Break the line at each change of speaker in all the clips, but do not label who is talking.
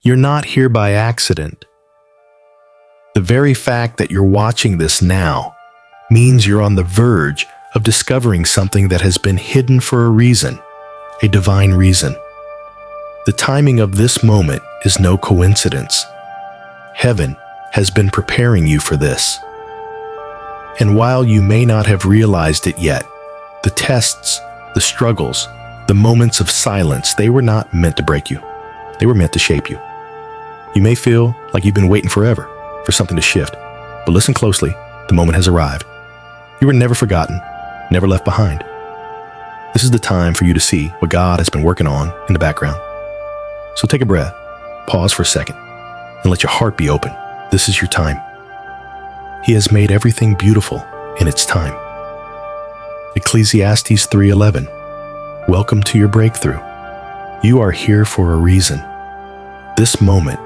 You're not here by accident. The very fact that you're watching this now means you're on the verge of discovering something that has been hidden for a reason, a divine reason. The timing of this moment is no coincidence. Heaven has been preparing you for this. And while you may not have realized it yet, the tests, the struggles, the moments of silence, they were not meant to break you. They were meant to shape you. You may feel like you've been waiting forever for something to shift, but listen closely, the moment has arrived. You were never forgotten, never left behind. This is the time for you to see what God has been working on in the background. So take a breath, pause for a second, and let your heart be open. This is your time. He has made everything beautiful in its time. Ecclesiastes 3:11. Welcome to your breakthrough. You are here for a reason. This moment,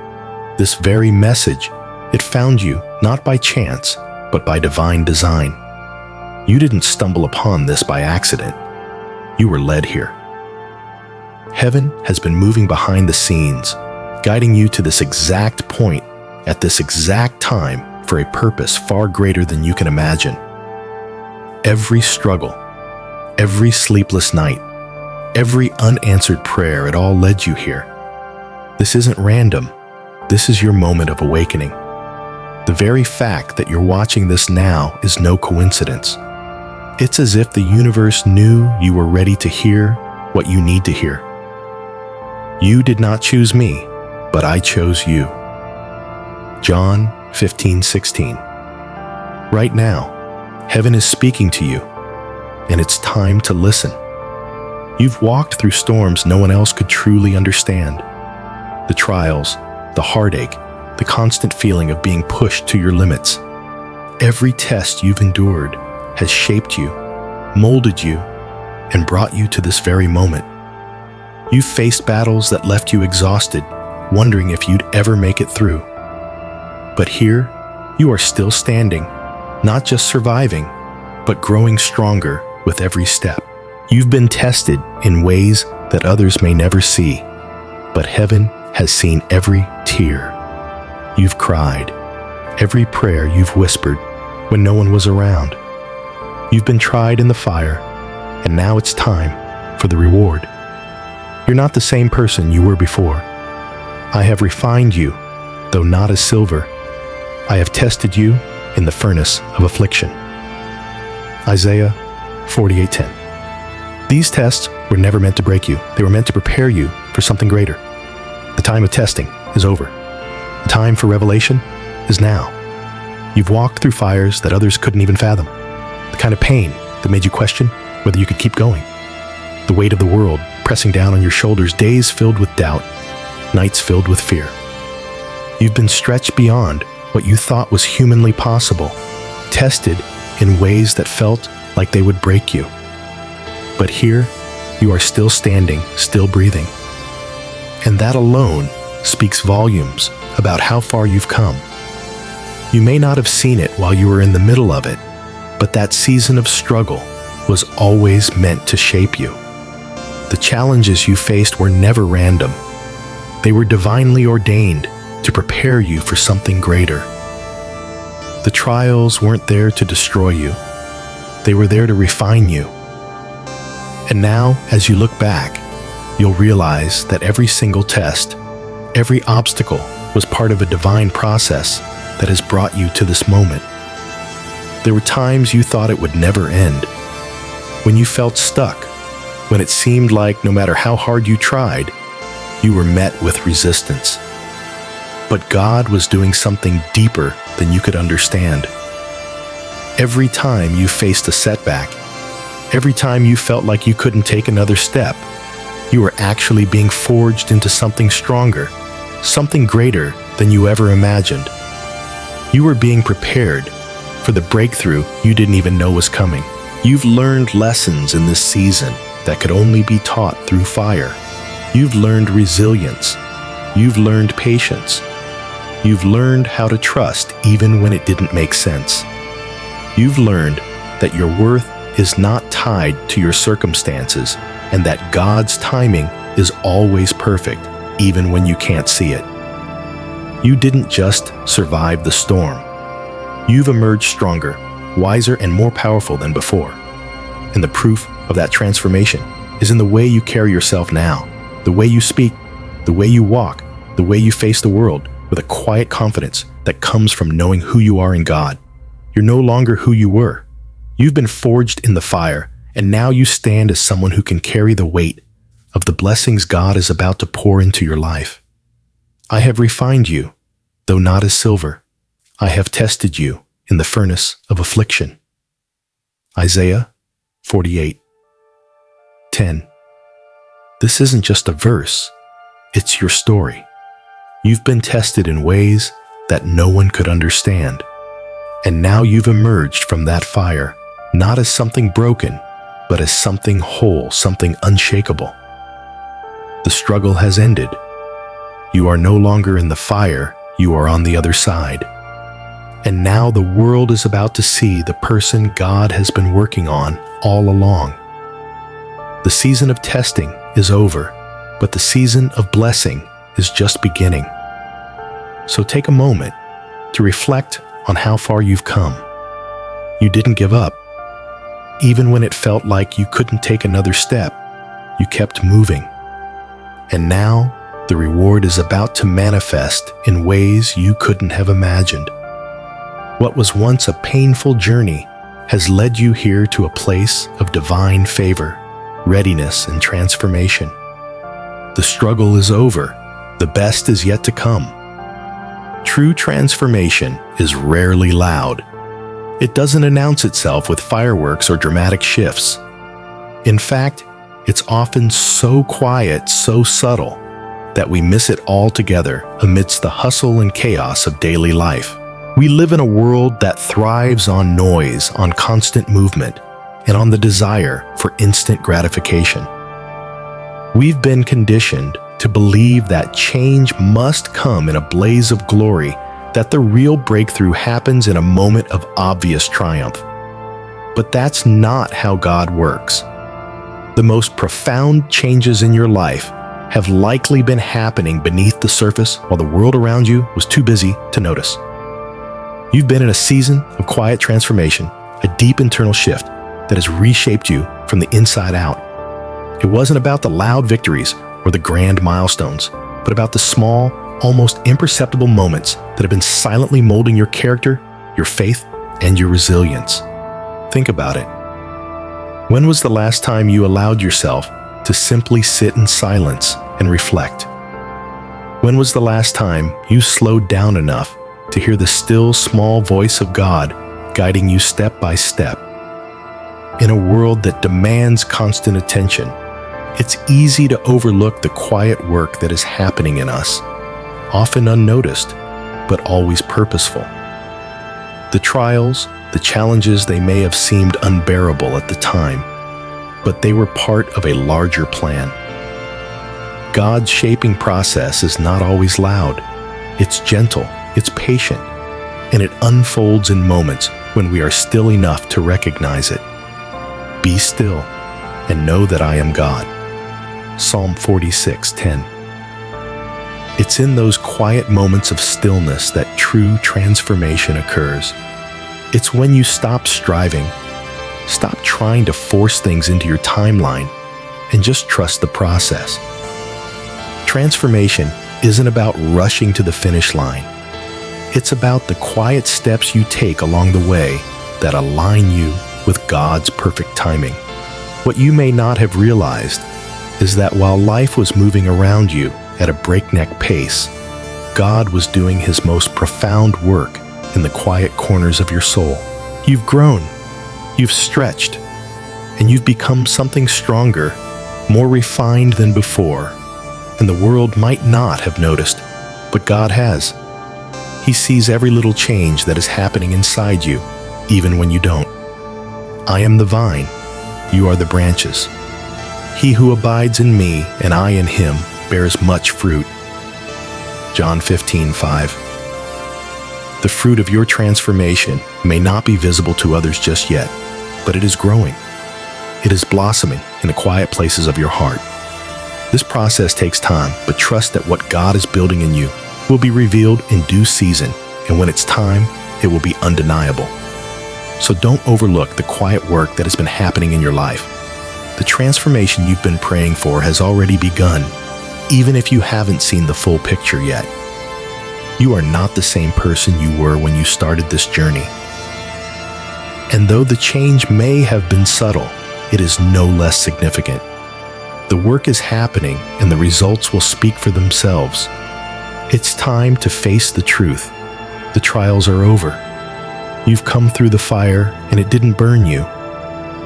this very message, it found you not by chance, but by divine design. You didn't stumble upon this by accident. You were led here. Heaven has been moving behind the scenes, guiding you to this exact point at this exact time for a purpose far greater than you can imagine. Every struggle, every sleepless night, every unanswered prayer, it all led you here. This isn't random. This is your moment of awakening. The very fact that you're watching this now is no coincidence. It's as if the universe knew you were ready to hear what you need to hear. You did not choose me, but I chose you. John 15:16. Right now, heaven is speaking to you, and it's time to listen. You've walked through storms no one else could truly understand. The trials, the heartache, the constant feeling of being pushed to your limits. Every test you've endured has shaped you, molded you, and brought you to this very moment. You've faced battles that left you exhausted, wondering if you'd ever make it through. But here, you are still standing, not just surviving, but growing stronger with every step. You've been tested in ways that others may never see, but heaven has seen every tear you've cried, every prayer you've whispered when no one was around. You've been tried in the fire, and now it's time for the reward. You're not the same person you were before. I have refined you, though not as silver. I have tested you in the furnace of affliction. Isaiah 48:10. These tests were never meant to break you. They were meant to prepare you for something greater. The time of testing is over. The time for revelation is now. You've walked through fires that others couldn't even fathom. The kind of pain that made you question whether you could keep going. The weight of the world pressing down on your shoulders, days filled with doubt, nights filled with fear. You've been stretched beyond what you thought was humanly possible, tested in ways that felt like they would break you. But here, you are still standing, still breathing. And that alone speaks volumes about how far you've come. You may not have seen it while you were in the middle of it, but that season of struggle was always meant to shape you. The challenges you faced were never random. They were divinely ordained to prepare you for something greater. The trials weren't there to destroy you. They were there to refine you. And now, as you look back, you'll realize that every single test, every obstacle was part of a divine process that has brought you to this moment. There were times you thought it would never end, when you felt stuck, when it seemed like no matter how hard you tried, you were met with resistance. But God was doing something deeper than you could understand. Every time you faced a setback, every time you felt like you couldn't take another step, you were actually being forged into something stronger, something greater than you ever imagined. You were being prepared for the breakthrough you didn't even know was coming. You've learned lessons in this season that could only be taught through fire. You've learned resilience. You've learned patience. You've learned how to trust even when it didn't make sense. You've learned that your worth is not tied to your circumstances and that God's timing is always perfect, even when you can't see it. You didn't just survive the storm. You've emerged stronger, wiser, and more powerful than before. And the proof of that transformation is in the way you carry yourself now, the way you speak, the way you walk, the way you face the world with a quiet confidence that comes from knowing who you are in God. You're no longer who you were. You've been forged in the fire, and now you stand as someone who can carry the weight of the blessings God is about to pour into your life. I have refined you, though not as silver. I have tested you in the furnace of affliction. Isaiah 48:10. This isn't just a verse, it's your story. You've been tested in ways that no one could understand. And now you've emerged from that fire, not as something broken, but as something whole, something unshakable. The struggle has ended. You are no longer in the fire, you are on the other side. And now the world is about to see the person God has been working on all along. The season of testing is over, but the season of blessing is just beginning. So take a moment to reflect on how far you've come. You didn't give up. Even when it felt like you couldn't take another step, you kept moving. And now, the reward is about to manifest in ways you couldn't have imagined. What was once a painful journey has led you here to a place of divine favor, readiness, and transformation. The struggle is over. The best is yet to come. True transformation is rarely loud. It doesn't announce itself with fireworks or dramatic shifts. In fact, it's often so quiet, so subtle, that we miss it altogether amidst the hustle and chaos of daily life. We live in a world that thrives on noise, on constant movement, and on the desire for instant gratification. We've been conditioned to believe that change must come in a blaze of glory, that the real breakthrough happens in a moment of obvious triumph. But that's not how God works. The most profound changes in your life have likely been happening beneath the surface while the world around you was too busy to notice. You've been in a season of quiet transformation, a deep internal shift that has reshaped you from the inside out. It wasn't about the loud victories or the grand milestones, but about the small, almost imperceptible moments that have been silently molding your character, your faith, and your resilience. Think about it. When was the last time you allowed yourself to simply sit in silence and reflect? When was the last time you slowed down enough to hear the still, small voice of God guiding you step by step? In a world that demands constant attention, it's easy to overlook the quiet work that is happening in us, often unnoticed, but always purposeful. The trials, the challenges, they may have seemed unbearable at the time, but they were part of a larger plan. God's shaping process is not always loud. It's gentle, it's patient, and it unfolds in moments when we are still enough to recognize it. Be still and know that I am God. Psalm 46:10. It's in those quiet moments of stillness that true transformation occurs. It's when you stop striving, stop trying to force things into your timeline, and just trust the process. Transformation isn't about rushing to the finish line. It's about the quiet steps you take along the way that align you with God's perfect timing. What you may not have realized is that while life was moving around you at a breakneck pace, God was doing His most profound work in the quiet corners of your soul. You've grown, you've stretched, and you've become something stronger, more refined than before. And the world might not have noticed, but God has. He sees every little change that is happening inside you, even when you don't. I am the vine, you are the branches. He who abides in me and I in him bears much fruit. John 15:5. The fruit of your transformation may not be visible to others just yet, but it is growing. It is blossoming in the quiet places of your heart. This process takes time, but trust that what God is building in you will be revealed in due season, and when it's time, it will be undeniable. So don't overlook the quiet work that has been happening in your life. The transformation you've been praying for has already begun, even if you haven't seen the full picture yet. You are not the same person you were when you started this journey. And though the change may have been subtle, it is no less significant. The work is happening and the results will speak for themselves. It's time to face the truth. The trials are over. You've come through the fire and it didn't burn you.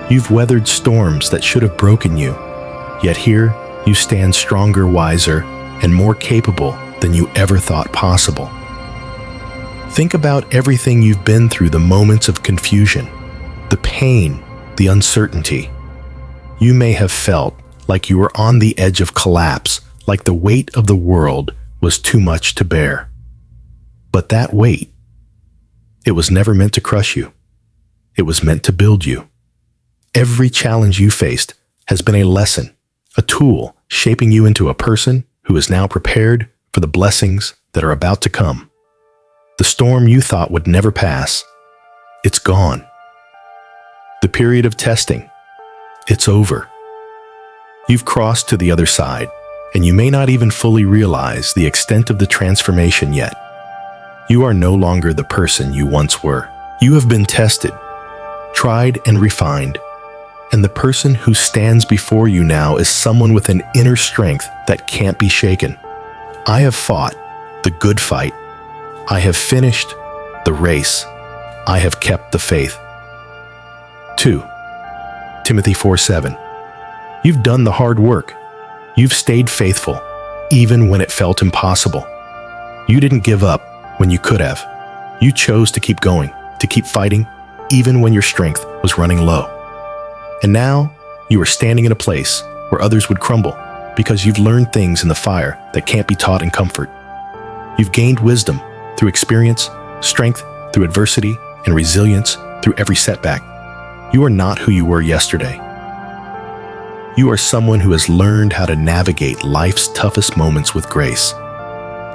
You've weathered storms that should have broken you. Yet here, you stand stronger, wiser, and more capable than you ever thought possible. Think about everything you've been through, the moments of confusion, the pain, the uncertainty. You may have felt like you were on the edge of collapse, like the weight of the world was too much to bear. But that weight, it was never meant to crush you. It was meant to build you. Every challenge you faced has been a lesson, a tool shaping you into a person who is now prepared for the blessings that are about to come. The storm you thought would never pass, it's gone. The period of testing, it's over. You've crossed to the other side, and you may not even fully realize the extent of the transformation yet. You are no longer the person you once were. You have been tested, tried, and refined, and the person who stands before you now is someone with an inner strength that can't be shaken. I have fought the good fight. I have finished the race. I have kept the faith. 2 Timothy 4:7. You've done the hard work. You've stayed faithful, even when it felt impossible. You didn't give up when you could have. You chose to keep going, to keep fighting, even when your strength was running low. And now, you are standing in a place where others would crumble because you've learned things in the fire that can't be taught in comfort. You've gained wisdom through experience, strength through adversity, and resilience through every setback. You are not who you were yesterday. You are someone who has learned how to navigate life's toughest moments with grace.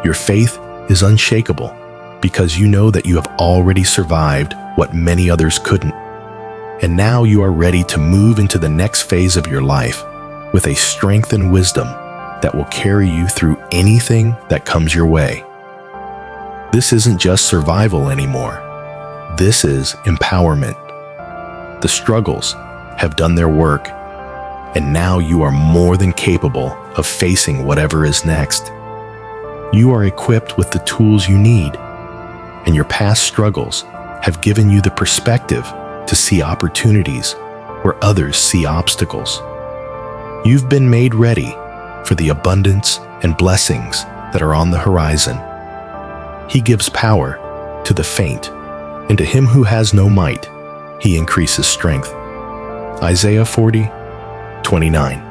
Your faith is unshakable because you know that you have already survived what many others couldn't. And now you are ready to move into the next phase of your life with a strength and wisdom that will carry you through anything that comes your way. This isn't just survival anymore. This is empowerment. The struggles have done their work, and now you are more than capable of facing whatever is next. You are equipped with the tools you need, and your past struggles have given you the perspective to see opportunities where others see obstacles. You've been made ready for the abundance and blessings that are on the horizon. He gives power to the faint, and to him who has no might, he increases strength. Isaiah 40:29.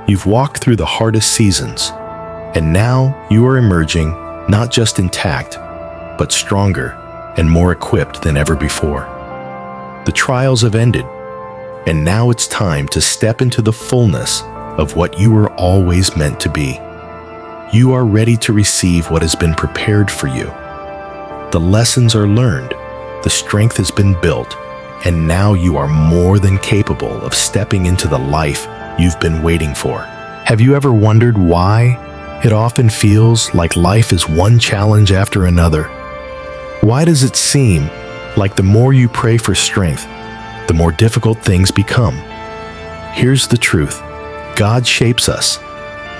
You've walked through the hardest seasons, and now you are emerging not just intact, but stronger and more equipped than ever before. The trials have ended, and now it's time to step into the fullness of what you were always meant to be. You are ready to receive what has been prepared for you. The lessons are learned, the strength has been built, and now you are more than capable of stepping into the life you've been waiting for. Have you ever wondered why it often feels like life is one challenge after another? Why does it seem like the more you pray for strength, the more difficult things become? Here's the truth. God shapes us,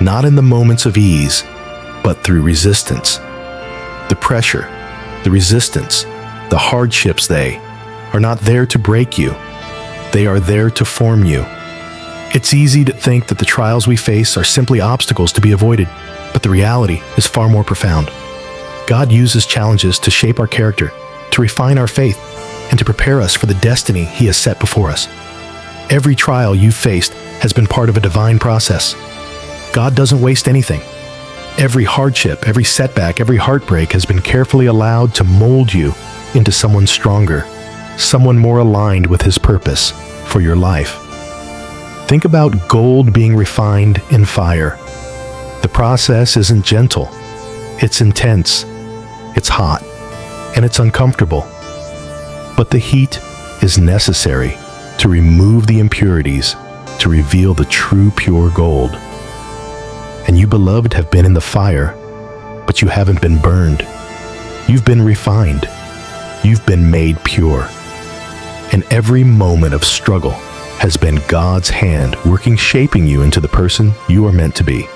not in the moments of ease, but through resistance. The pressure, the resistance, the hardships, they are not there to break you. They are there to form you. It's easy to think that the trials we face are simply obstacles to be avoided, but the reality is far more profound. God uses challenges to shape our character, to refine our faith, and to prepare us for the destiny He has set before us. Every trial you've faced has been part of a divine process. God doesn't waste anything. Every hardship, every setback, every heartbreak has been carefully allowed to mold you into someone stronger, someone more aligned with His purpose for your life. Think about gold being refined in fire. The process isn't gentle. It's intense, it's hot, and it's uncomfortable. But the heat is necessary to remove the impurities, to reveal the true pure gold. And you, beloved, have been in the fire, but you haven't been burned. You've been refined. You've been made pure. And every moment of struggle has been God's hand working, shaping you into the person you are meant to be.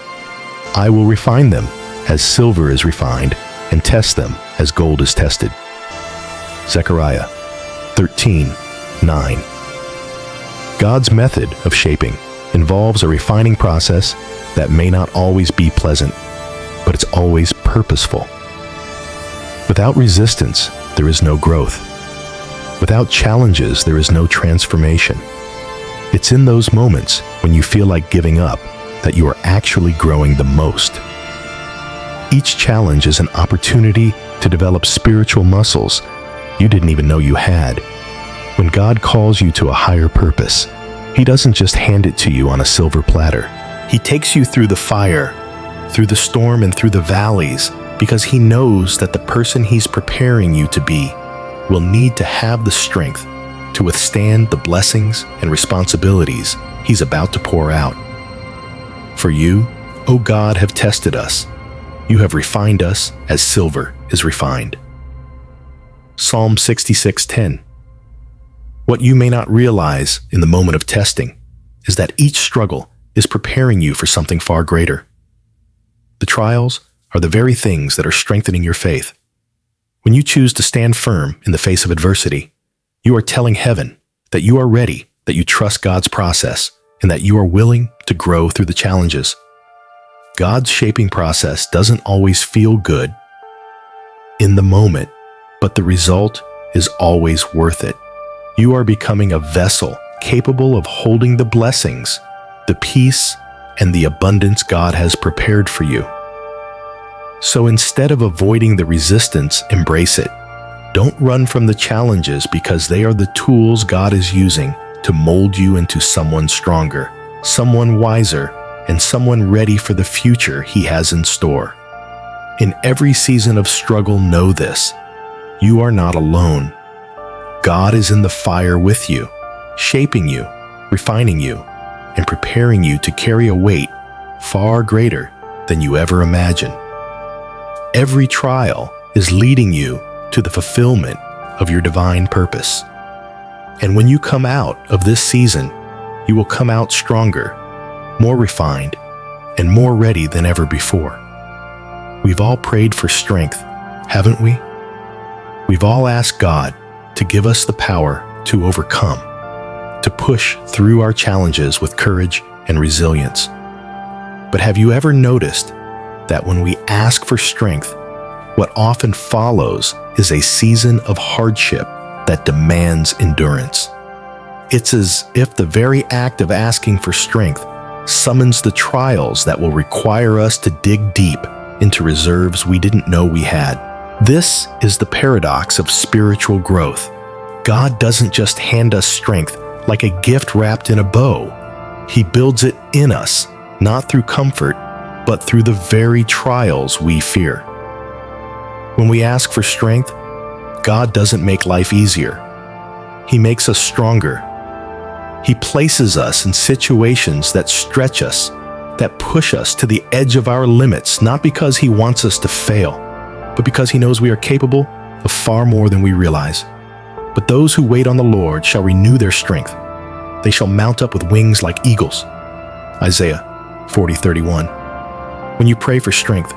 I will refine them as silver is refined, and test them as gold is tested. Zechariah 13:9. God's method of shaping involves a refining process that may not always be pleasant, but it's always purposeful. Without resistance, there is no growth. Without challenges, there is no transformation. It's in those moments when you feel like giving up that you are actually growing the most. Each challenge is an opportunity to develop spiritual muscles you didn't even know you had. When God calls you to a higher purpose, He doesn't just hand it to you on a silver platter. He takes you through the fire, through the storm, and through the valleys, because He knows that the person He's preparing you to be will need to have the strength to withstand the blessings and responsibilities He's about to pour out. For you, O God, have tested us. You have refined us as silver is refined. Psalm 66:10. What you may not realize in the moment of testing is that each struggle is preparing you for something far greater. The trials are the very things that are strengthening your faith. When you choose to stand firm in the face of adversity, you are telling heaven that you are ready, that you trust God's process, and that you are willing to grow through the challenges. God's shaping process doesn't always feel good in the moment, but the result is always worth it. You are becoming a vessel capable of holding the blessings, the peace, and the abundance God has prepared for you. So instead of avoiding the resistance, embrace it. Don't run from the challenges, because they are the tools God is using to mold you into someone stronger, someone wiser, and someone ready for the future He has in store. In every season of struggle, know this: you are not alone. God is in the fire with you, shaping you, refining you, and preparing you to carry a weight far greater than you ever imagined. Every trial is leading you to the fulfillment of your divine purpose. And when you come out of this season, you will come out stronger, more refined, and more ready than ever before. We've all prayed for strength, haven't we? We've all asked God to give us the power to overcome, to push through our challenges with courage and resilience. But have you ever noticed that when we ask for strength, what often follows is a season of hardship that demands endurance? It's as if the very act of asking for strength summons the trials that will require us to dig deep into reserves we didn't know we had. This is the paradox of spiritual growth. God doesn't just hand us strength like a gift wrapped in a bow. He builds it in us, not through comfort, but through the very trials we fear. When we ask for strength, God doesn't make life easier. He makes us stronger. He places us in situations that stretch us, that push us to the edge of our limits, not because He wants us to fail, but because He knows we are capable of far more than we realize. But those who wait on the Lord shall renew their strength. They shall mount up with wings like eagles. Isaiah 40:31. When you pray for strength,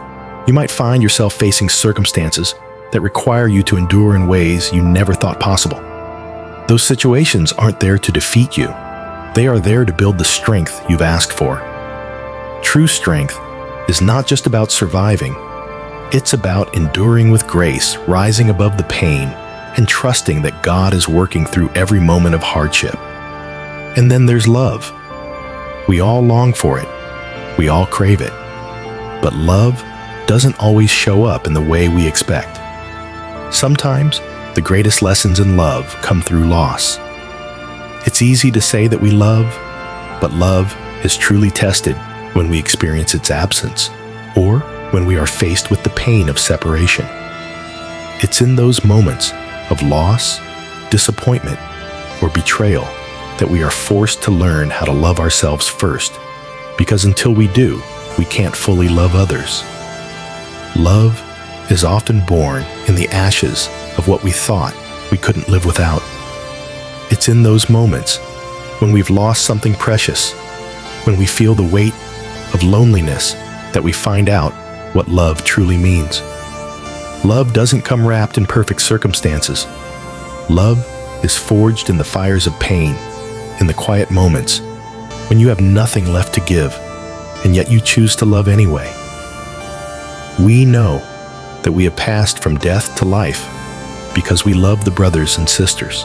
you might find yourself facing circumstances that require you to endure in ways you never thought possible. Those situations aren't there to defeat you. They are there to build the strength you've asked for. True strength is not just about surviving. It's about enduring with grace, rising above the pain, and trusting that God is working through every moment of hardship. And then there's love. We all long for it. We all crave it. But love doesn't always show up in the way we expect. Sometimes, the greatest lessons in love come through loss. It's easy to say that we love, but love is truly tested when we experience its absence or when we are faced with the pain of separation. It's in those moments of loss, disappointment, or betrayal that we are forced to learn how to love ourselves first, because until we do, we can't fully love others. Love is often born in the ashes of what we thought we couldn't live without. It's in those moments when we've lost something precious, when we feel the weight of loneliness, that we find out what love truly means. Love doesn't come wrapped in perfect circumstances. Love is forged in the fires of pain, in the quiet moments when you have nothing left to give, and yet you choose to love anyway. We know that we have passed from death to life because we love the brothers and sisters.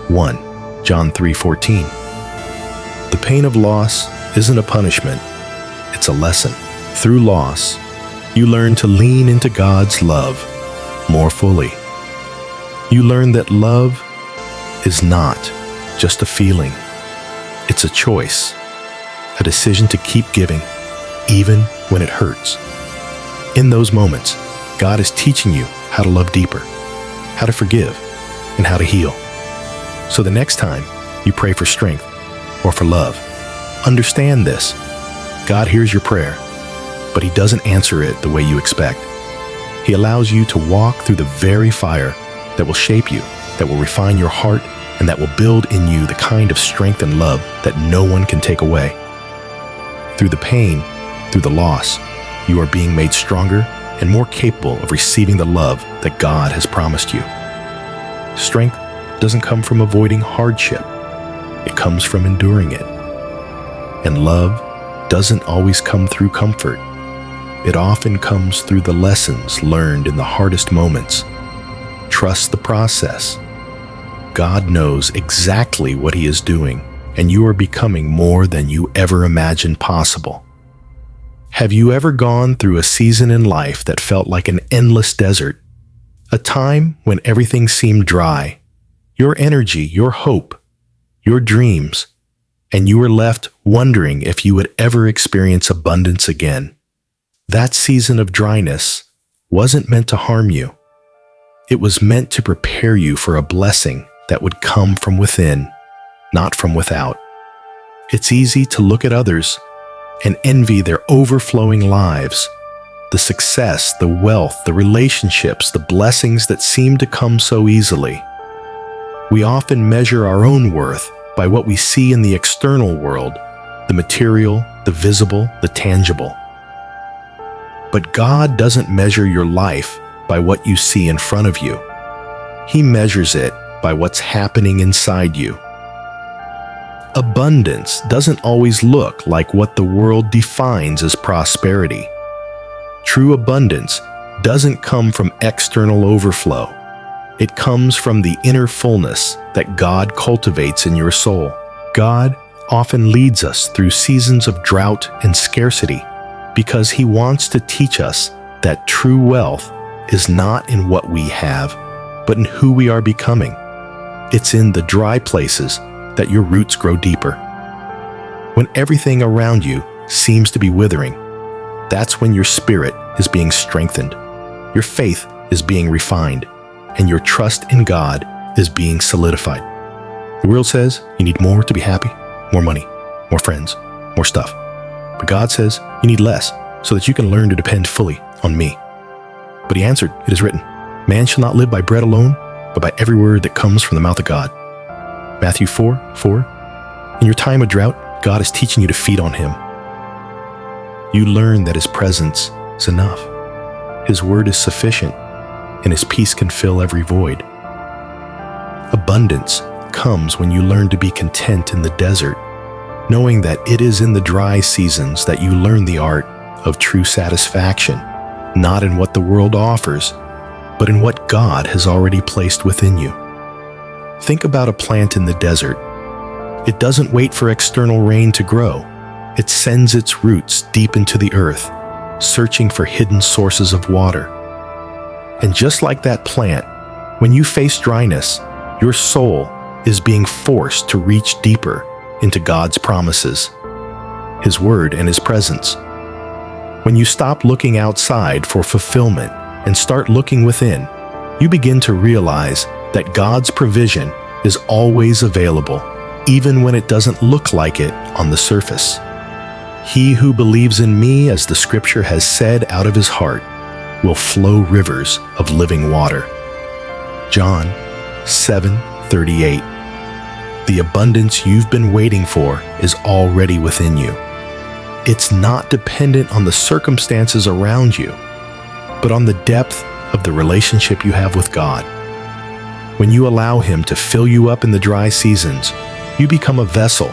1 John 3:14. The pain of loss isn't a punishment, it's a lesson. Through loss, you learn to lean into God's love more fully. You learn that love is not just a feeling, it's a choice, a decision to keep giving, even when it hurts. In those moments, God is teaching you how to love deeper, how to forgive, and how to heal. So the next time you pray for strength or for love, understand this: God hears your prayer, but He doesn't answer it the way you expect. He allows you to walk through the very fire that will shape you, that will refine your heart, and that will build in you the kind of strength and love that no one can take away. Through the pain, through the loss, you are being made stronger and more capable of receiving the love that God has promised you. Strength doesn't come from avoiding hardship. It comes from enduring it. And love doesn't always come through comfort. It often comes through the lessons learned in the hardest moments. Trust the process. God knows exactly what He is doing, and you are becoming more than you ever imagined possible. Have you ever gone through a season in life that felt like an endless desert? A time when everything seemed dry, your energy, your hope, your dreams, and you were left wondering if you would ever experience abundance again. That season of dryness wasn't meant to harm you. It was meant to prepare you for a blessing that would come from within, not from without. It's easy to look at others and envy their overflowing lives, the success, the wealth, the relationships, the blessings that seem to come so easily. We often measure our own worth by what we see in the external world, the material, the visible, the tangible. But God doesn't measure your life by what you see in front of you. He measures it by what's happening inside you. Abundance doesn't always look like what the world defines as prosperity. True abundance doesn't come from external overflow. It comes from the inner fullness that God cultivates in your soul. God often leads us through seasons of drought and scarcity because He wants to teach us that true wealth is not in what we have, but in who we are becoming. It's in the dry places that your roots grow deeper. When everything around you seems to be withering, that's when your spirit is being strengthened, your faith is being refined, and your trust in God is being solidified. The world says you need more to be happy, more money, more friends, more stuff. But God says you need less so that you can learn to depend fully on me. But He answered, "It is written, man shall not live by bread alone, but by every word that comes from the mouth of God." Matthew 4:4. In your time of drought, God is teaching you to feed on Him. You learn that His presence is enough. His word is sufficient, and His peace can fill every void. Abundance comes when you learn to be content in the desert, knowing that it is in the dry seasons that you learn the art of true satisfaction, not in what the world offers, but in what God has already placed within you. Think about a plant in the desert. It doesn't wait for external rain to grow. It sends its roots deep into the earth, searching for hidden sources of water. And just like that plant, when you face dryness, your soul is being forced to reach deeper into God's promises, His word and His presence. When you stop looking outside for fulfillment and start looking within, you begin to realize that God's provision is always available, even when it doesn't look like it on the surface. He who believes in me, as the scripture has said out of his heart, will flow rivers of living water. John 7:38. The abundance you've been waiting for is already within you. It's not dependent on the circumstances around you, but on the depth of the relationship you have with God. When you allow Him to fill you up in the dry seasons, you become a vessel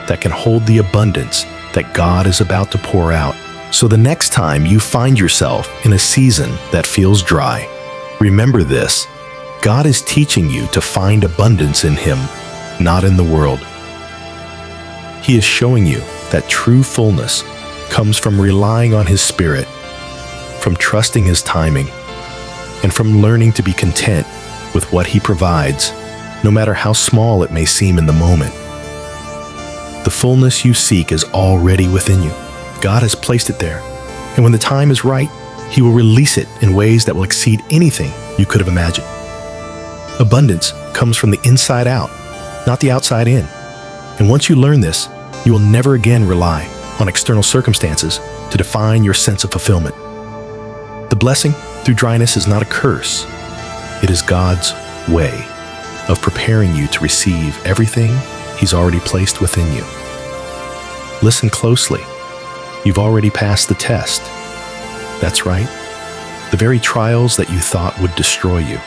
that can hold the abundance that God is about to pour out. So the next time you find yourself in a season that feels dry, remember this: God is teaching you to find abundance in Him, not in the world. He is showing you that true fullness comes from relying on His Spirit, from trusting His timing, and from learning to be content with what He provides, no matter how small it may seem in the moment. The fullness you seek is already within you. God has placed it there, and when the time is right, He will release it in ways that will exceed anything you could have imagined. Abundance comes from the inside out, not the outside in. And once you learn this, you will never again rely on external circumstances to define your sense of fulfillment. The blessing through dryness is not a curse. It is God's way of preparing you to receive everything He's already placed within you. Listen closely. You've already passed the test. That's right. The very trials that you thought would destroy you,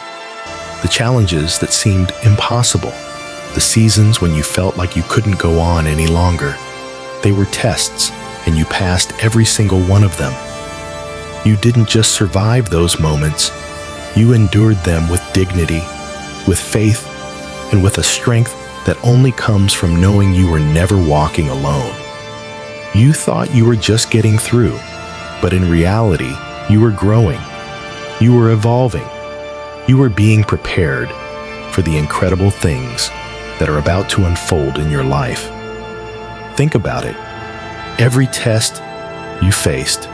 the challenges that seemed impossible, the seasons when you felt like you couldn't go on any longer, they were tests, and you passed every single one of them. You didn't just survive those moments, you endured them with dignity, with faith, and with a strength that only comes from knowing you were never walking alone. You thought you were just getting through, but in reality, you were growing. You were evolving. You were being prepared for the incredible things that are about to unfold in your life. Think about it. Every test you faced,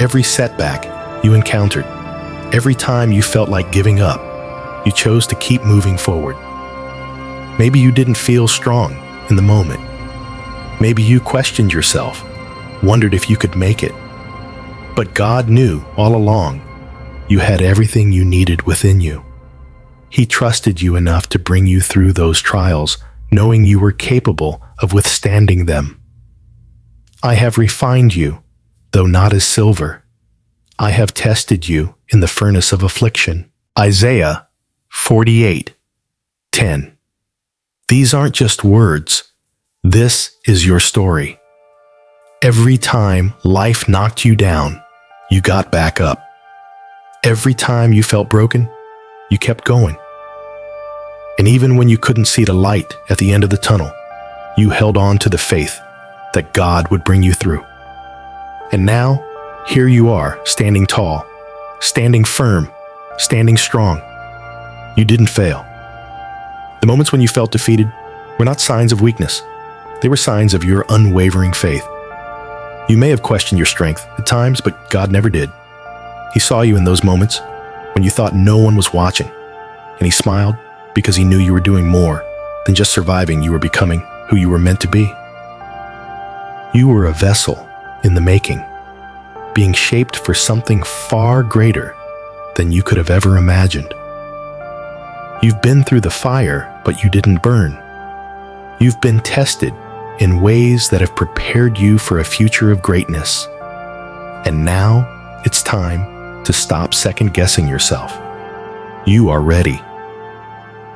every setback you encountered, every time you felt like giving up, you chose to keep moving forward. Maybe you didn't feel strong in the moment. Maybe you questioned yourself, wondered if you could make it. But God knew all along you had everything you needed within you. He trusted you enough to bring you through those trials, knowing you were capable of withstanding them. I have refined you, though not as silver. I have tested you in the furnace of affliction. Isaiah 48:10. These aren't just words. This is your story. Every time life knocked you down, you got back up. Every time you felt broken, you kept going. And even when you couldn't see the light at the end of the tunnel, you held on to the faith that God would bring you through. And now, here you are, standing tall, standing firm, standing strong. You didn't fail. The moments when you felt defeated were not signs of weakness. They were signs of your unwavering faith. You may have questioned your strength at times, but God never did. He saw you in those moments when you thought no one was watching, and He smiled because He knew you were doing more than just surviving. You were becoming who you were meant to be. You were a vessel in the making, being shaped for something far greater than you could have ever imagined. You've been through the fire, but you didn't burn. You've been tested in ways that have prepared you for a future of greatness. And now it's time to stop second-guessing yourself. You are ready.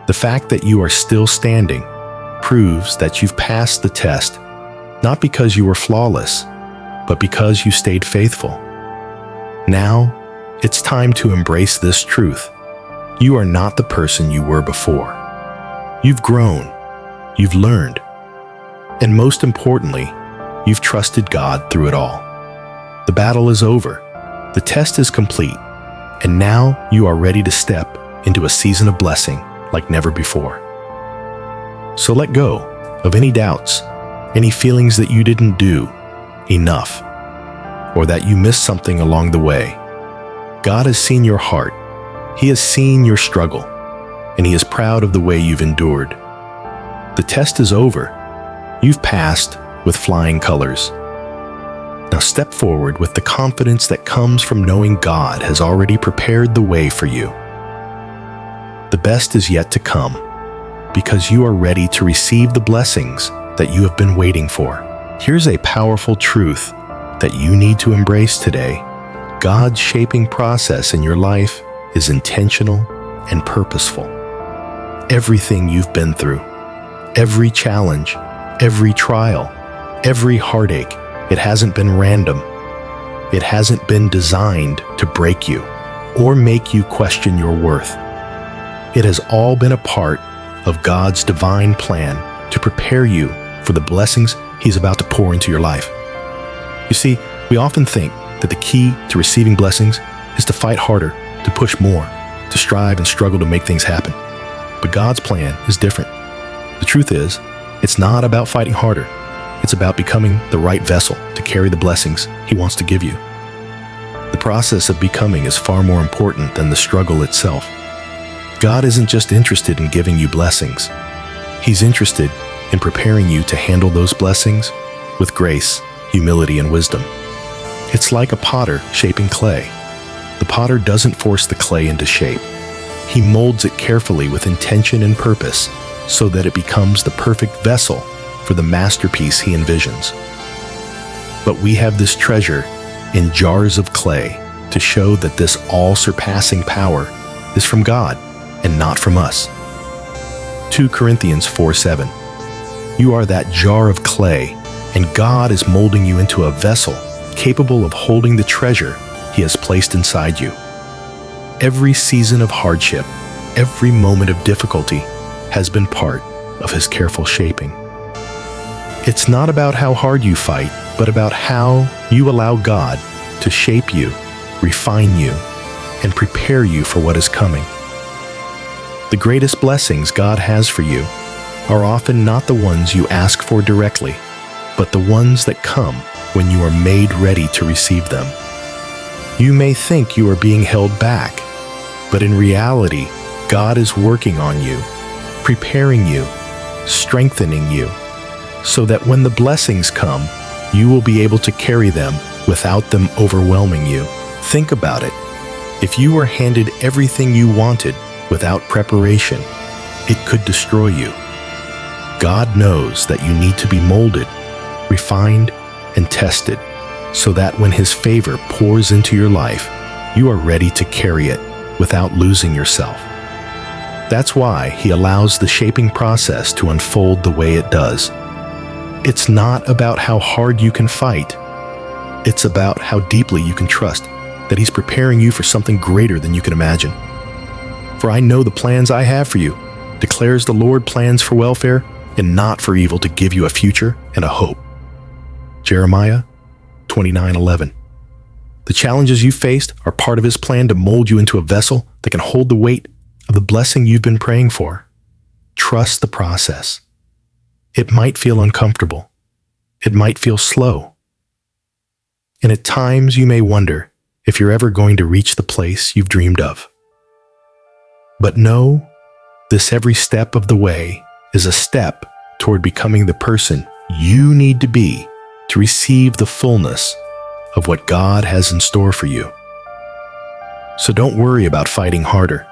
The fact that you are still standing proves that you've passed the test, not because you were flawless, but because you stayed faithful. Now, it's time to embrace this truth. You are not the person you were before. You've grown, you've learned, and most importantly, you've trusted God through it all. The battle is over, the test is complete, and now you are ready to step into a season of blessing like never before. So let go of any doubts, any feelings that you didn't do enough, or that you missed something along the way. God has seen your heart. He has seen your struggle, and He is proud of the way you've endured. The test is over. You've passed with flying colors. Now step forward with the confidence that comes from knowing God has already prepared the way for you. The best is yet to come, because you are ready to receive the blessings that you have been waiting for. Here's a powerful truth that you need to embrace today. God's shaping process in your life is intentional and purposeful. Everything you've been through, every challenge, every trial, every heartache, it hasn't been random. It hasn't been designed to break you or make you question your worth. It has all been a part of God's divine plan to prepare you for the blessings He's about to pour into your life. You see, we often think that the key to receiving blessings is to fight harder, to push more, to strive and struggle to make things happen. But God's plan is different. The truth is, it's not about fighting harder. It's about becoming the right vessel to carry the blessings He wants to give you. The process of becoming is far more important than the struggle itself. God isn't just interested in giving you blessings. He's interested in preparing you to handle those blessings with grace, humility, and wisdom. It's like a potter shaping clay. The potter doesn't force the clay into shape. He molds it carefully with intention and purpose so that it becomes the perfect vessel for the masterpiece he envisions. But we have this treasure in jars of clay to show that this all-surpassing power is from God and not from us. 2 Corinthians 4:7. You are that jar of clay, and God is molding you into a vessel capable of holding the treasure He has placed inside you. Every season of hardship, every moment of difficulty has been part of His careful shaping. It's not about how hard you fight, but about how you allow God to shape you, refine you, and prepare you for what is coming. The greatest blessings God has for you are often not the ones you ask for directly, but the ones that come when you are made ready to receive them. You may think you are being held back, but in reality, God is working on you, preparing you, strengthening you, so that when the blessings come, you will be able to carry them without them overwhelming you. Think about it. If you were handed everything you wanted without preparation, it could destroy you. God knows that you need to be molded, refined, and tested, so that when His favor pours into your life, you are ready to carry it without losing yourself. That's why He allows the shaping process to unfold the way it does. It's not about how hard you can fight. It's about how deeply you can trust that He's preparing you for something greater than you can imagine. For I know the plans I have for you, declares the Lord, plans for welfare and not for evil, to give you a future and a hope. Jeremiah 29:11. The challenges you faced are part of His plan to mold you into a vessel that can hold the weight of the blessing you've been praying for. Trust the process. It might feel uncomfortable. It might feel slow. And at times you may wonder if you're ever going to reach the place you've dreamed of. But know this: every step of the way is a step toward becoming the person you need to be to receive the fullness of what God has in store for you. So don't worry about fighting harder.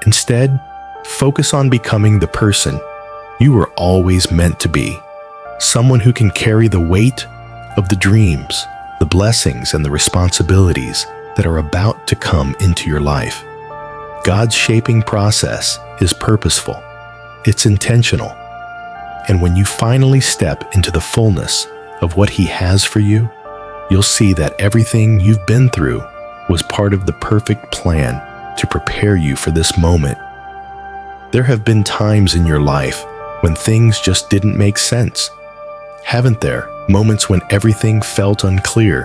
Instead, focus on becoming the person you were always meant to be, someone who can carry the weight of the dreams, the blessings, and the responsibilities that are about to come into your life. God's shaping process is purposeful. It's intentional. And when you finally step into the fullness of what He has for you, you'll see that everything you've been through was part of the perfect plan to prepare you for this moment. There have been times in your life when things just didn't make sense. Haven't there? Moments when everything felt unclear,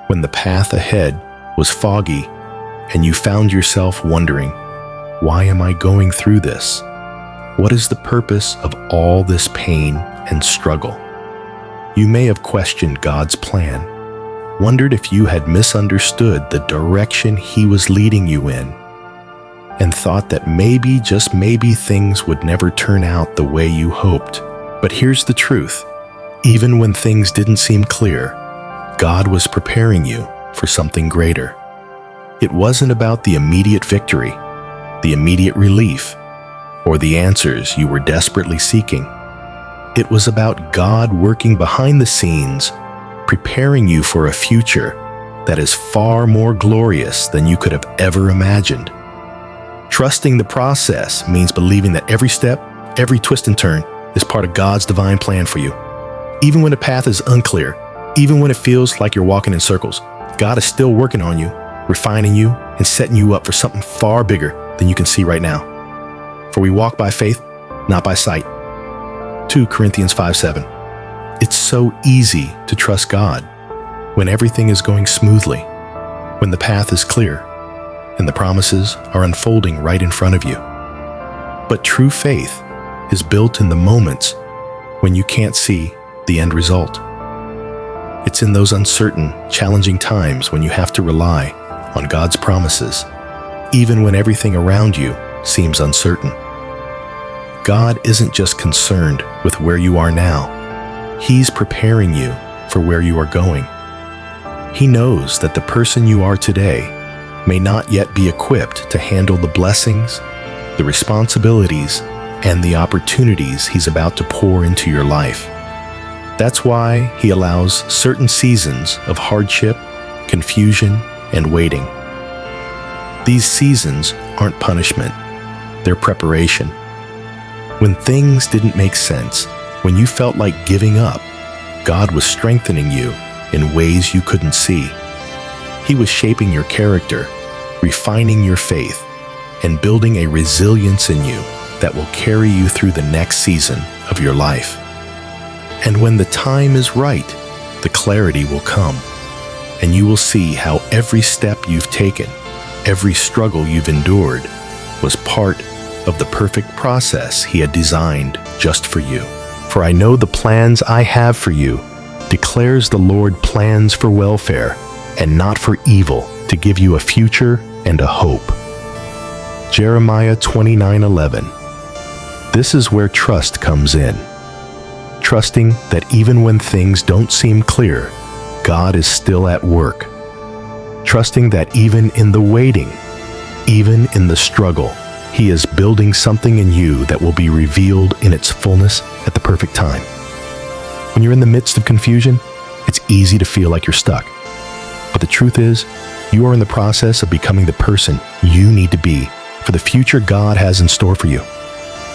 when the path ahead was foggy, and you found yourself wondering, why am I going through this? What is the purpose of all this pain and struggle? You may have questioned God's plan, wondered if you had misunderstood the direction He was leading you in, and thought that maybe, just maybe, things would never turn out the way you hoped. But here's the truth. Even when things didn't seem clear, God was preparing you for something greater. It wasn't about the immediate victory, the immediate relief, or the answers you were desperately seeking. It was about God working behind the scenes, preparing you for a future that is far more glorious than you could have ever imagined. Trusting the process means believing that every step, every twist and turn is part of God's divine plan for you. Even when the path is unclear, even when it feels like you're walking in circles, God is still working on you, refining you, and setting you up for something far bigger than you can see right now. For we walk by faith, not by sight. 2 Corinthians 5:7. It's so easy to trust God when everything is going smoothly, when the path is clear, and the promises are unfolding right in front of you. But true faith is built in the moments when you can't see the end result. It's in those uncertain, challenging times when you have to rely on God's promises, even when everything around you seems uncertain. God isn't just concerned with where you are now. He's preparing you for where you are going. He knows that the person you are today may not yet be equipped to handle the blessings, the responsibilities, and the opportunities He's about to pour into your life. That's why He allows certain seasons of hardship, confusion, and waiting. These seasons aren't punishment, they're preparation. When things didn't make sense, when you felt like giving up, God was strengthening you in ways you couldn't see. He was shaping your character, refining your faith, and building a resilience in you that will carry you through the next season of your life. And when the time is right, the clarity will come, and you will see how every step you've taken, every struggle you've endured, was part of the perfect process He had designed just for you. For I know the plans I have for you, declares the Lord, plans for welfare and not for evil, to give you a future and a hope. Jeremiah 29:11. This is where trust comes in. Trusting that even when things don't seem clear, God is still at work. Trusting that even in the waiting, even in the struggle, He is building something in you that will be revealed in its fullness at the perfect time. When you're in the midst of confusion, it's easy to feel like you're stuck. But the truth is, you are in the process of becoming the person you need to be for the future God has in store for you.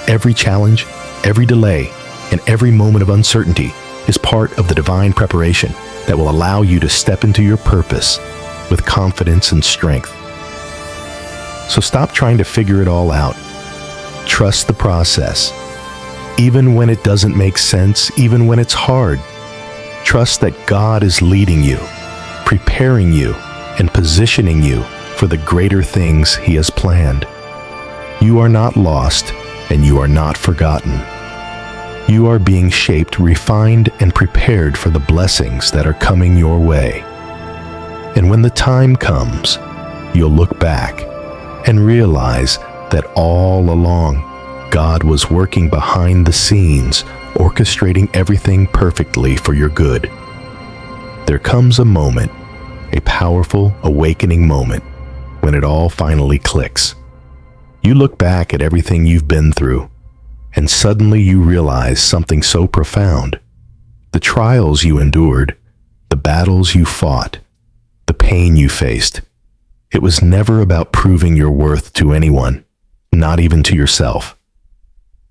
Every challenge, every delay, and every moment of uncertainty is part of the divine preparation that will allow you to step into your purpose with confidence and strength. So stop trying to figure it all out. Trust the process. Even when it doesn't make sense, even when it's hard, trust that God is leading you, preparing you, and positioning you for the greater things He has planned. You are not lost, and you are not forgotten. You are being shaped, refined, and prepared for the blessings that are coming your way. And when the time comes, you'll look back and realize that all along, God was working behind the scenes, orchestrating everything perfectly for your good. There comes a moment, a powerful, awakening moment, when it all finally clicks. You look back at everything you've been through, and suddenly you realize something so profound. The trials you endured, the battles you fought, the pain you faced, it was never about proving your worth to anyone, not even to yourself.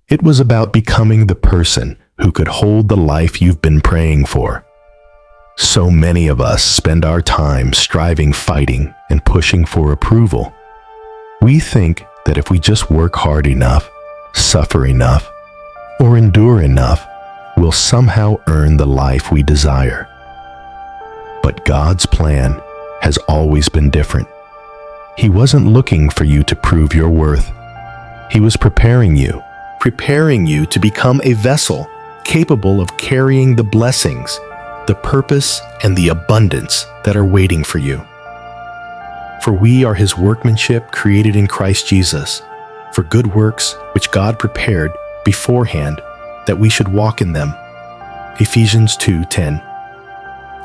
It was about becoming the person who could hold the life you've been praying for. So many of us spend our time striving, fighting, and pushing for approval. We think that if we just work hard enough, suffer enough, or endure enough, we'll somehow earn the life we desire. But God's plan has always been different. He wasn't looking for you to prove your worth. He was preparing you to become a vessel capable of carrying the blessings, the purpose, and the abundance that are waiting for you. For we are His workmanship created in Christ Jesus, for good works which God prepared beforehand that we should walk in them. Ephesians 2:10.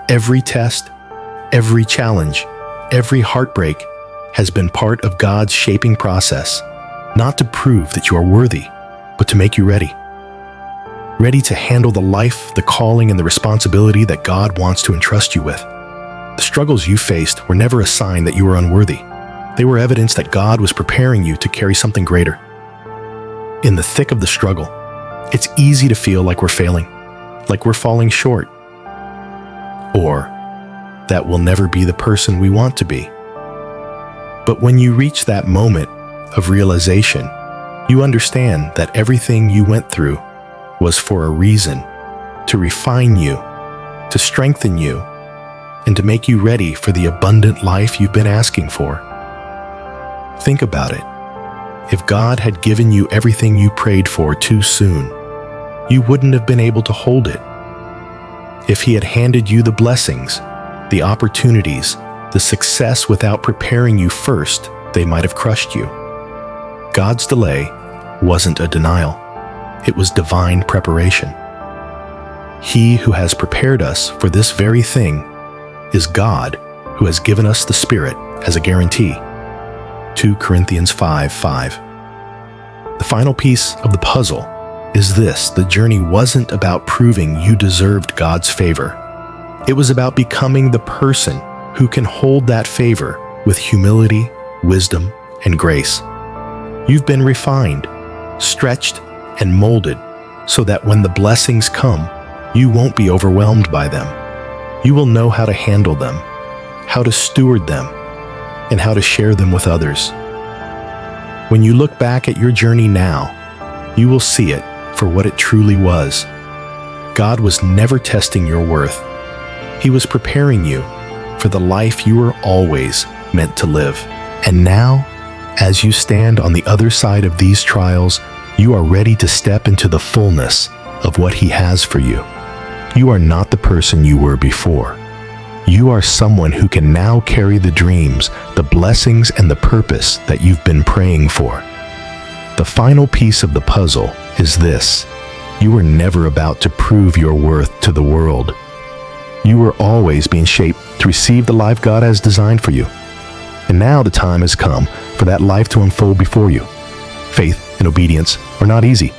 Every test, every challenge, every heartbreak has been part of God's shaping process, not to prove that you are worthy, but to make you ready. Ready to handle the life, the calling, and the responsibility that God wants to entrust you with. The struggles you faced were never a sign that you were unworthy. They were evidence that God was preparing you to carry something greater. In the thick of the struggle, it's easy to feel like we're failing, like we're falling short, or that we'll never be the person we want to be. But when you reach that moment of realization, you understand that everything you went through was for a reason, to refine you, to strengthen you, and to make you ready for the abundant life you've been asking for. Think about it. If God had given you everything you prayed for too soon, you wouldn't have been able to hold it. If He had handed you the blessings, the opportunities, the success without preparing you first, they might have crushed you. God's delay wasn't a denial. It was divine preparation. He who has prepared us for this very thing is God, who has given us the Spirit as a guarantee. 2 Corinthians 5:5. The final piece of the puzzle is this: the journey wasn't about proving you deserved God's favor. It was about becoming the person who can hold that favor with humility, wisdom, and grace. You've been refined, stretched, and molded so that when the blessings come, you won't be overwhelmed by them. You will know how to handle them, how to steward them, and how to share them with others. When you look back at your journey now, you will see it for what it truly was. God was never testing your worth. He was preparing you for the life you were always meant to live. And now, as you stand on the other side of these trials, you are ready to step into the fullness of what He has for you. You are not the person you were before. You are someone who can now carry the dreams, the blessings, and the purpose that you've been praying for. The final piece of the puzzle is this: you were never about to prove your worth to the world. You were always being shaped to receive the life God has designed for you. And now the time has come for that life to unfold before you. Faith and obedience are not easy.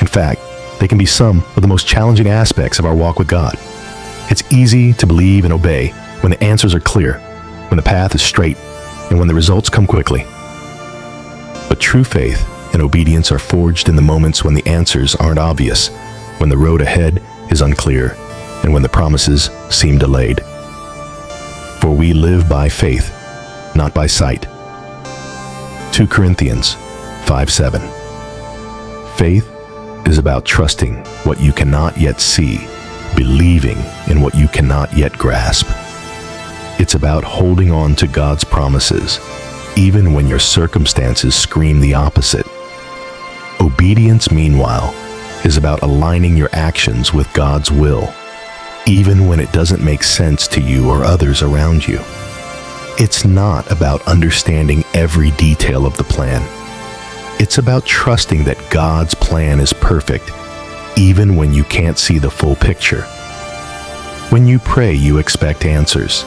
In fact, they can be some of the most challenging aspects of our walk with God. It's easy to believe and obey when the answers are clear, when the path is straight, and when the results come quickly. But true faith and obedience are forged in the moments when the answers aren't obvious, when the road ahead is unclear, and when the promises seem delayed. For we live by faith, not by sight. 2 Corinthians 5:7. Faith is about trusting what you cannot yet see, believing in what you cannot yet grasp. It's about holding on to God's promises, even when your circumstances scream the opposite. Obedience, meanwhile, is about aligning your actions with God's will, even when it doesn't make sense to you or others around you. It's not about understanding every detail of the plan. It's about trusting that God's plan is perfect, even when you can't see the full picture. When you pray, you expect answers.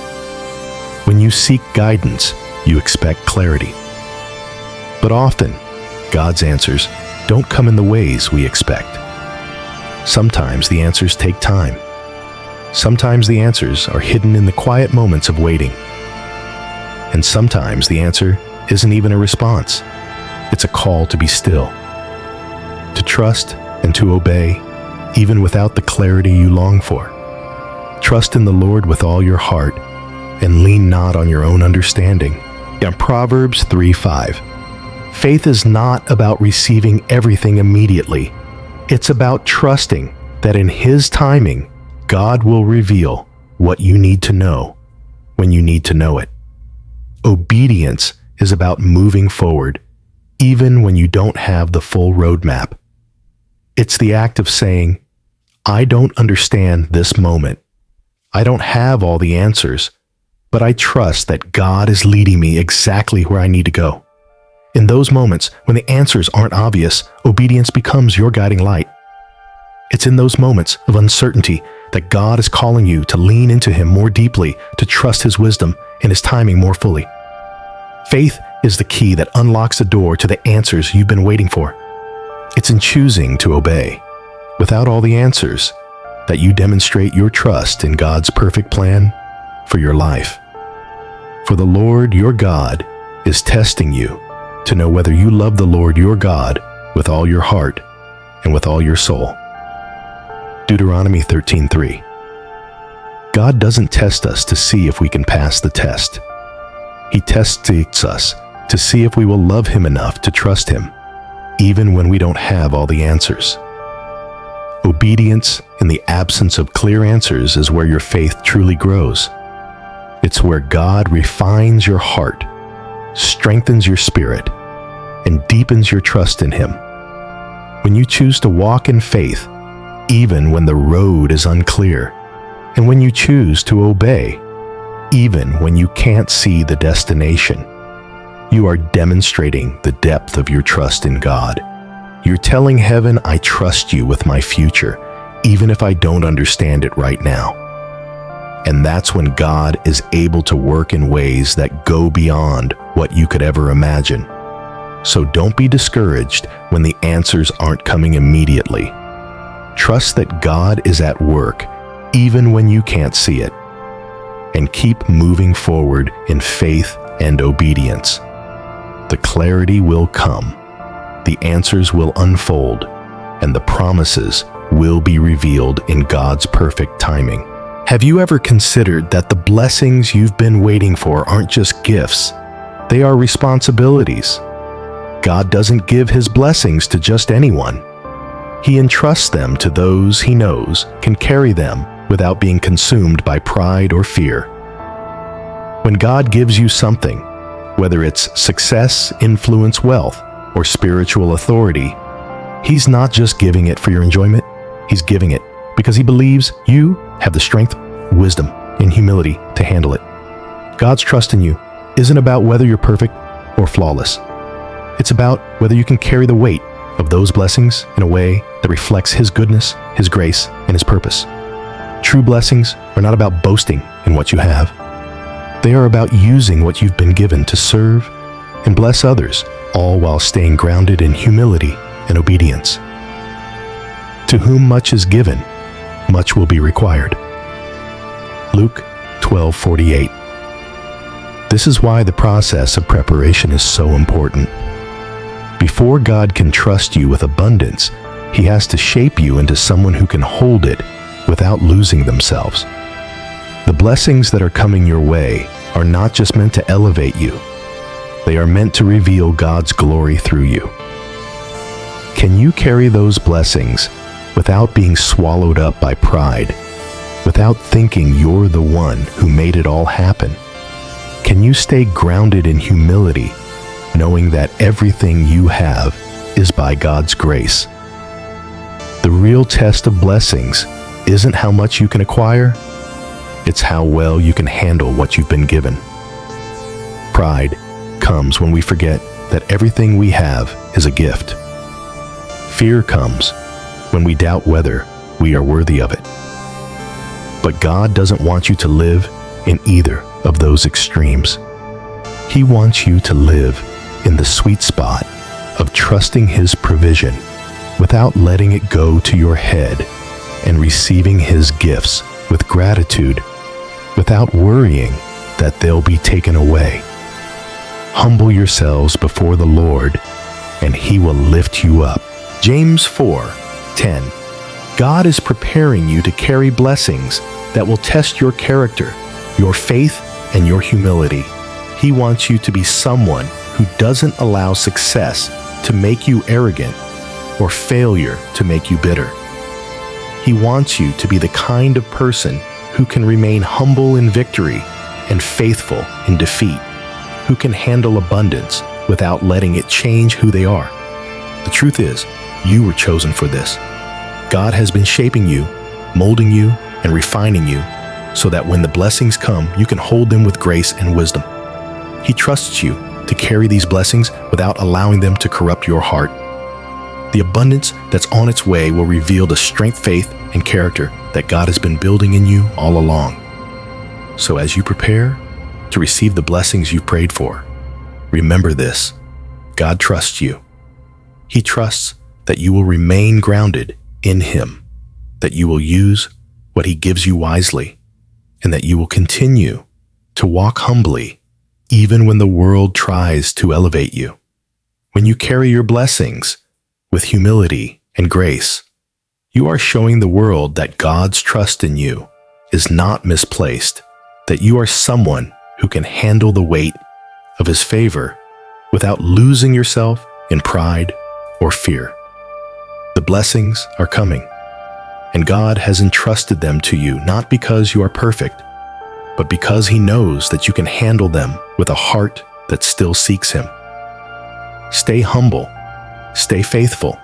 When you seek guidance, you expect clarity. But often, God's answers don't come in the ways we expect. Sometimes the answers take time. Sometimes the answers are hidden in the quiet moments of waiting. And sometimes the answer isn't even a response. It's a call to be still, to trust and to obey, even without the clarity you long for. Trust in the Lord with all your heart, and lean not on your own understanding. In Proverbs 3:5, faith is not about receiving everything immediately. It's about trusting that in His timing, God will reveal what you need to know when you need to know it. Obedience is about moving forward, even when you don't have the full roadmap. It's the act of saying, I don't understand this moment, I don't have all the answers, but I trust that God is leading me exactly where I need to go. In those moments when the answers aren't obvious, obedience becomes your guiding light. It's in those moments of uncertainty that God is calling you to lean into Him more deeply, to trust His wisdom and His timing more fully. Faith is the key that unlocks the door to the answers you've been waiting for. It's in choosing to obey, without all the answers, that you demonstrate your trust in God's perfect plan for your life. For the Lord your God is testing you to know whether you love the Lord your God with all your heart and with all your soul. Deuteronomy 13:3. God doesn't test us to see if we can pass the test. He tests us to see if we will love Him enough to trust Him, even when we don't have all the answers. Obedience in the absence of clear answers is where your faith truly grows. It's where God refines your heart, strengthens your spirit, and deepens your trust in Him. When you choose to walk in faith, even when the road is unclear, and when you choose to obey, even when you can't see the destination, you are demonstrating the depth of your trust in God. You're telling heaven, I trust you with my future, even if I don't understand it right now. And that's when God is able to work in ways that go beyond what you could ever imagine. So don't be discouraged when the answers aren't coming immediately. Trust that God is at work, even when you can't see it. And keep moving forward in faith and obedience. The clarity will come, the answers will unfold, and the promises will be revealed in God's perfect timing. Have you ever considered that the blessings you've been waiting for aren't just gifts? They are responsibilities. God doesn't give His blessings to just anyone. He entrusts them to those He knows can carry them without being consumed by pride or fear. When God gives you something, whether it's success, influence, wealth, or spiritual authority, He's not just giving it for your enjoyment. He's giving it because He believes you have the strength, wisdom, and humility to handle it. God's trust in you isn't about whether you're perfect or flawless. It's about whether you can carry the weight of those blessings in a way that reflects His goodness, His grace, and His purpose. True blessings are not about boasting in what you have. They are about using what you've been given to serve and bless others, all while staying grounded in humility and obedience. To whom much is given, much will be required. Luke 12:48. This is why the process of preparation is so important. Before God can trust you with abundance, He has to shape you into someone who can hold it without losing themselves. The blessings that are coming your way are not just meant to elevate you. They are meant to reveal God's glory through you. Can you carry those blessings without being swallowed up by pride, without thinking you're the one who made it all happen? Can you stay grounded in humility, knowing that everything you have is by God's grace? The real test of blessings isn't how much you can acquire, it's how well you can handle what you've been given. Pride comes when we forget that everything we have is a gift. Fear comes when we doubt whether we are worthy of it. But God doesn't want you to live in either of those extremes. He wants you to live in the sweet spot of trusting His provision without letting it go to your head, and receiving His gifts with gratitude without worrying that they'll be taken away. Humble yourselves before the Lord, and He will lift you up. James 4:10. God is preparing you to carry blessings that will test your character, your faith, and your humility. He wants you to be someone who doesn't allow success to make you arrogant or failure to make you bitter. He wants you to be the kind of person who can remain humble in victory and faithful in defeat, who can handle abundance without letting it change who they are. The truth is, you were chosen for this. God has been shaping you, molding you, and refining you, so that when the blessings come, you can hold them with grace and wisdom. He trusts you to carry these blessings without allowing them to corrupt your heart. The abundance that's on its way will reveal the strength, faith, and character that God has been building in you all along. So as you prepare to receive the blessings you prayed for, remember this: God trusts you. He trusts that you will remain grounded in Him, that you will use what He gives you wisely, and that you will continue to walk humbly even when the world tries to elevate you. When you carry your blessings with humility and grace, you are showing the world that God's trust in you is not misplaced, that you are someone who can handle the weight of His favor without losing yourself in pride or fear. The blessings are coming, and God has entrusted them to you not because you are perfect, but because He knows that you can handle them with a heart that still seeks Him. Stay humble, stay faithful,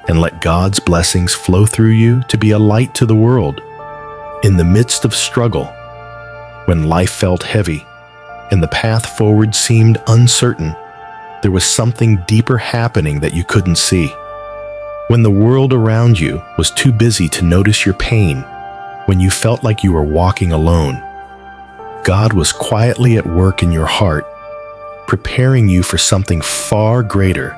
and let God's blessings flow through you to be a light to the world. In the midst of struggle, when life felt heavy and the path forward seemed uncertain, there was something deeper happening that you couldn't see. When the world around you was too busy to notice your pain, when you felt like you were walking alone, God was quietly at work in your heart, preparing you for something far greater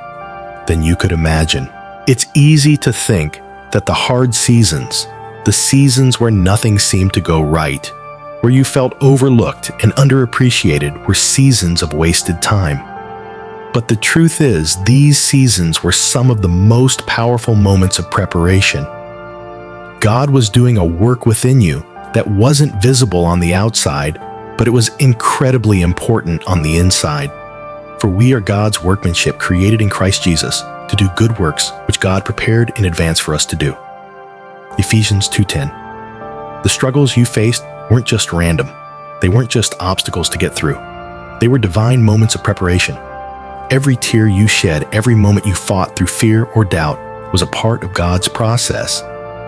than you could imagine. It's easy to think that the hard seasons, the seasons where nothing seemed to go right, where you felt overlooked and underappreciated, were seasons of wasted time. But the truth is, these seasons were some of the most powerful moments of preparation. God was doing a work within you that wasn't visible on the outside, but it was incredibly important on the inside. For we are God's workmanship, created in Christ Jesus to do good works which God prepared in advance for us to do. Ephesians 2:10. The struggles you faced weren't just random. They weren't just obstacles to get through. They were divine moments of preparation. Every tear you shed, every moment you fought through fear or doubt was a part of God's process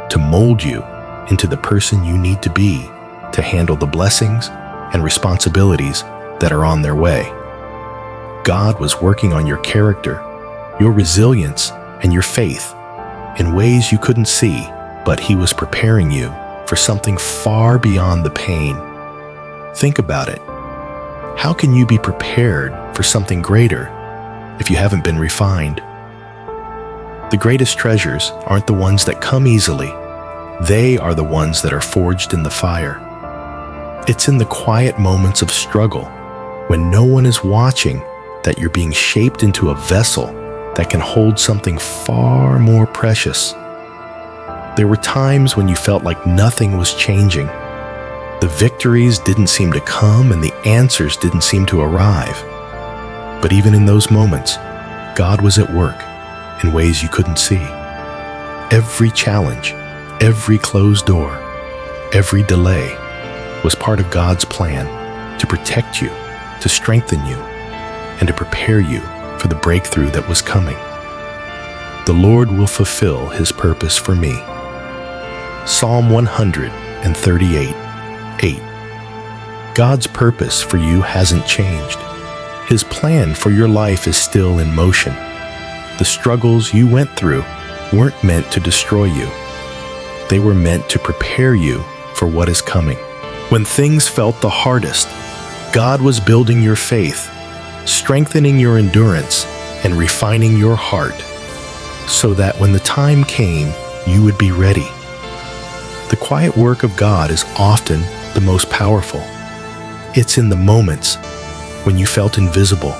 to mold you into the person you need to be to handle the blessings and responsibilities that are on their way. God was working on your character, your resilience, and your faith in ways you couldn't see, but He was preparing you for something far beyond the pain. Think about it. How can you be prepared for something greater if you haven't been refined? The greatest treasures aren't the ones that come easily. They are the ones that are forged in the fire. It's in the quiet moments of struggle, when no one is watching, that you're being shaped into a vessel that can hold something far more precious. There were times when you felt like nothing was changing. The victories didn't seem to come and the answers didn't seem to arrive. But even in those moments, God was at work in ways you couldn't see. Every challenge, every closed door, every delay was part of God's plan to protect you, to strengthen you, and to prepare you for the breakthrough that was coming. The Lord will fulfill His purpose for me. Psalm 138:8. God's purpose for you hasn't changed. His plan for your life is still in motion. The struggles you went through weren't meant to destroy you. They were meant to prepare you for what is coming. When things felt the hardest, God was building your faith, strengthening your endurance, and refining your heart, so that when the time came, you would be ready. The quiet work of God is often the most powerful. It's in the moments when you felt invisible,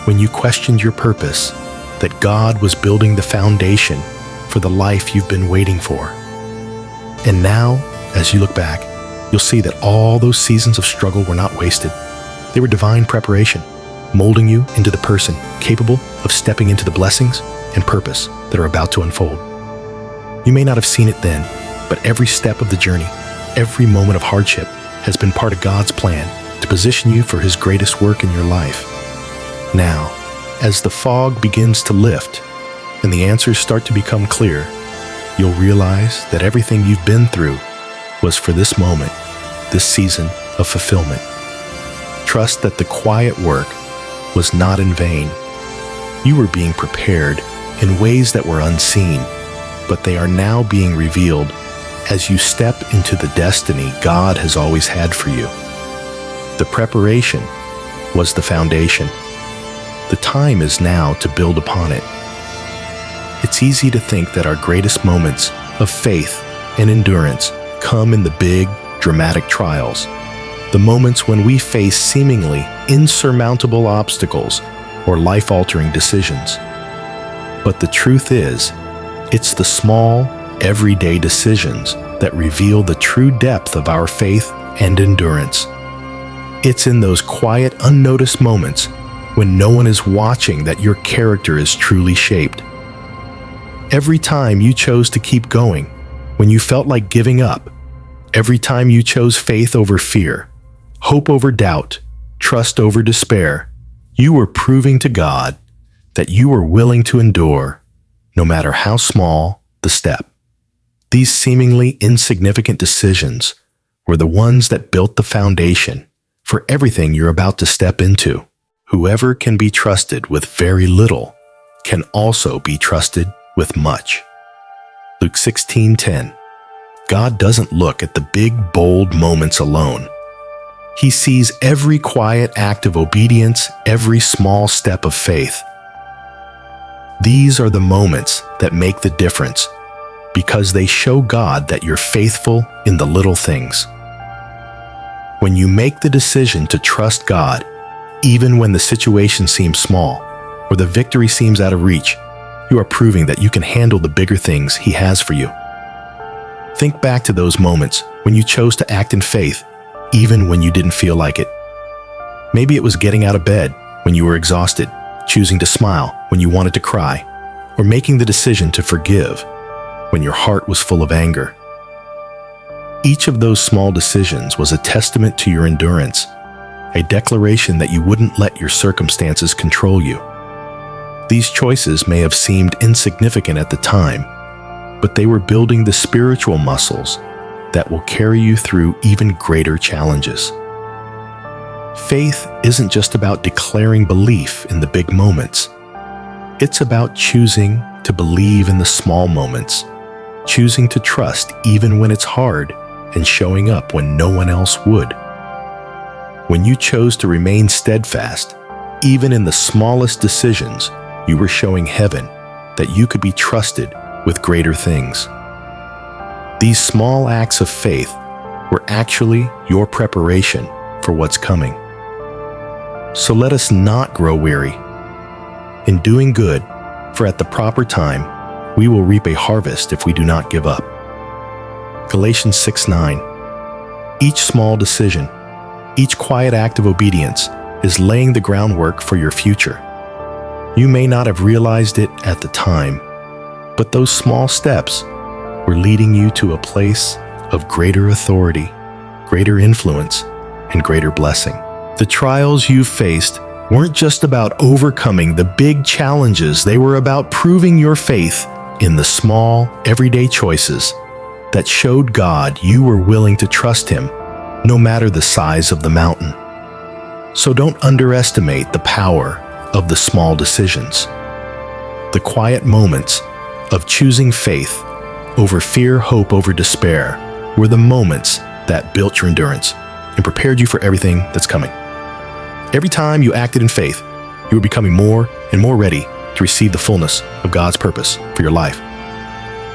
when you questioned your purpose, that God was building the foundation for the life you've been waiting for. And now, as you look back, you'll see that all those seasons of struggle were not wasted. They were divine preparation, molding you into the person capable of stepping into the blessings and purpose that are about to unfold. You may not have seen it then, but every step of the journey, every moment of hardship has been part of God's plan to position you for His greatest work in your life. Now, as the fog begins to lift and the answers start to become clear, you'll realize that everything you've been through was for this moment this season of fulfillment. Trust that the quiet work was not in vain. You were being prepared in ways that were unseen, but they are now being revealed as you step into the destiny God has always had for you. The preparation was the foundation. The time is now to build upon it. It's easy to think that our greatest moments of faith and endurance come in the big, dramatic trials, the moments when we face seemingly insurmountable obstacles or life-altering decisions. But the truth is, it's the small, everyday decisions that reveal the true depth of our faith and endurance. It's in those quiet, unnoticed moments when no one is watching that your character is truly shaped. Every time you chose to keep going, when you felt like giving up, every time you chose faith over fear, hope over doubt, trust over despair, you were proving to God that you were willing to endure, no matter how small the step. These seemingly insignificant decisions were the ones that built the foundation for everything you're about to step into. Whoever can be trusted with very little can also be trusted with much. Luke 16:10. God doesn't look at the big, bold moments alone. He sees every quiet act of obedience, every small step of faith. These are the moments that make the difference because they show God that you're faithful in the little things. When you make the decision to trust God, even when the situation seems small or the victory seems out of reach, you are proving that you can handle the bigger things He has for you. Think back to those moments when you chose to act in faith, even when you didn't feel like it. Maybe it was getting out of bed when you were exhausted, choosing to smile when you wanted to cry, or making the decision to forgive when your heart was full of anger. Each of those small decisions was a testament to your endurance, a declaration that you wouldn't let your circumstances control you. These choices may have seemed insignificant at the time, but they were building the spiritual muscles that will carry you through even greater challenges. Faith isn't just about declaring belief in the big moments. It's about choosing to believe in the small moments, choosing to trust even when it's hard, and showing up when no one else would. When you chose to remain steadfast, even in the smallest decisions, you were showing heaven that you could be trusted with greater things. These small acts of faith were actually your preparation for what's coming. So let us not grow weary in doing good, for at the proper time, we will reap a harvest if we do not give up. Galatians 6:9. Each small decision, each quiet act of obedience is laying the groundwork for your future. You may not have realized it at the time, but those small steps were leading you to a place of greater authority, greater influence, and greater blessing. The trials you faced weren't just about overcoming the big challenges. They were about proving your faith in the small, everyday choices that showed God you were willing to trust Him, no matter the size of the mountain. So don't underestimate the power of the small decisions. The quiet moments of choosing faith over fear, hope over despair were the moments that built your endurance and prepared you for everything that's coming. Every time you acted in faith, you were becoming more and more ready to receive the fullness of God's purpose for your life.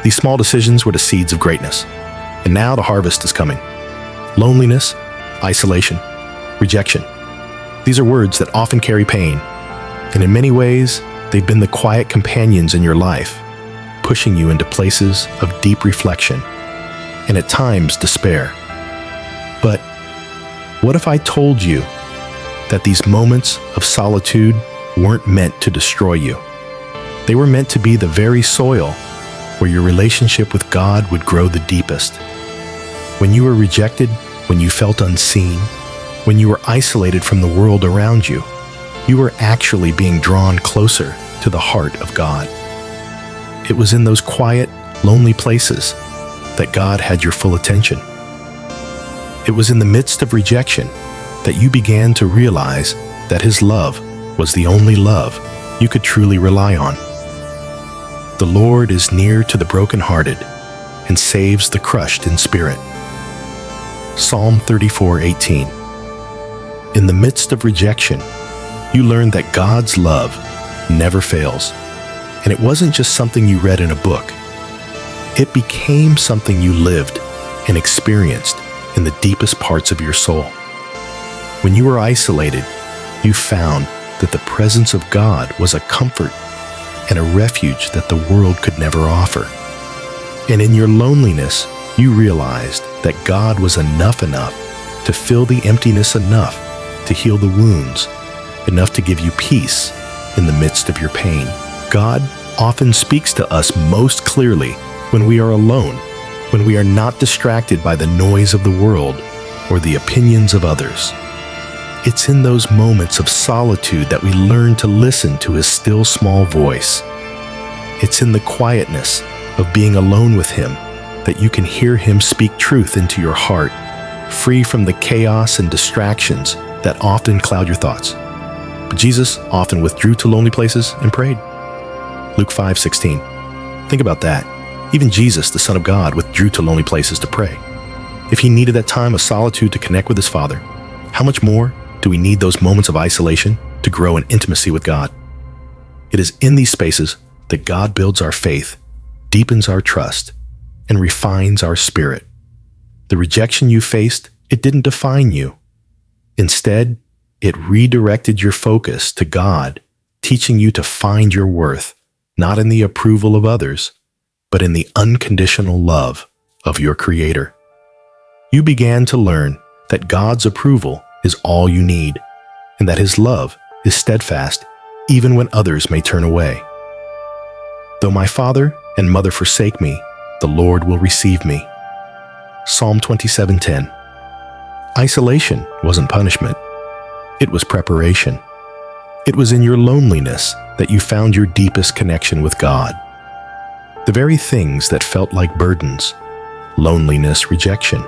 These small decisions were the seeds of greatness, and now the harvest is coming. Loneliness, isolation, rejection. These are words that often carry pain, and in many ways, they've been the quiet companions in your life, pushing you into places of deep reflection and at times despair. But what if I told you that these moments of solitude weren't meant to destroy you? They were meant to be the very soil where your relationship with God would grow the deepest. When you were rejected, when you felt unseen, when you were isolated from the world around you, you were actually being drawn closer to the heart of God. It was in those quiet, lonely places that God had your full attention. It was in the midst of rejection that you began to realize that His love was the only love you could truly rely on. The Lord is near to the brokenhearted and saves the crushed in spirit. Psalm 34:18. In the midst of rejection, you learned that God's love never fails. And it wasn't just something you read in a book. It became something you lived and experienced in the deepest parts of your soul. When you were isolated, you found that the presence of God was a comfort and a refuge that the world could never offer. And in your loneliness, you realized that God was enough to fill the emptiness, enough to heal the wounds, enough to give you peace in the midst of your pain. God often speaks to us most clearly when we are alone, when we are not distracted by the noise of the world or the opinions of others. It's in those moments of solitude that we learn to listen to His still small voice. It's in the quietness of being alone with Him that you can hear Him speak truth into your heart, free from the chaos and distractions that often cloud your thoughts. But Jesus often withdrew to lonely places and prayed. Luke 5:16. Think about that. Even Jesus, the Son of God, withdrew to lonely places to pray. If He needed that time of solitude to connect with His Father, how much more do we need those moments of isolation to grow in intimacy with God? It is in these spaces that God builds our faith, deepens our trust, and refines our spirit. The rejection you faced, it didn't define you. Instead, it redirected your focus to God, teaching you to find your worth, not in the approval of others, but in the unconditional love of your Creator. You began to learn that God's approval is all you need, and that His love is steadfast even when others may turn away. Though my father and mother forsake me, the Lord will receive me. Psalm 27:10. Isolation wasn't punishment. It was preparation. It was in your loneliness that you found your deepest connection with God. The very things that felt like burdens, loneliness, rejection,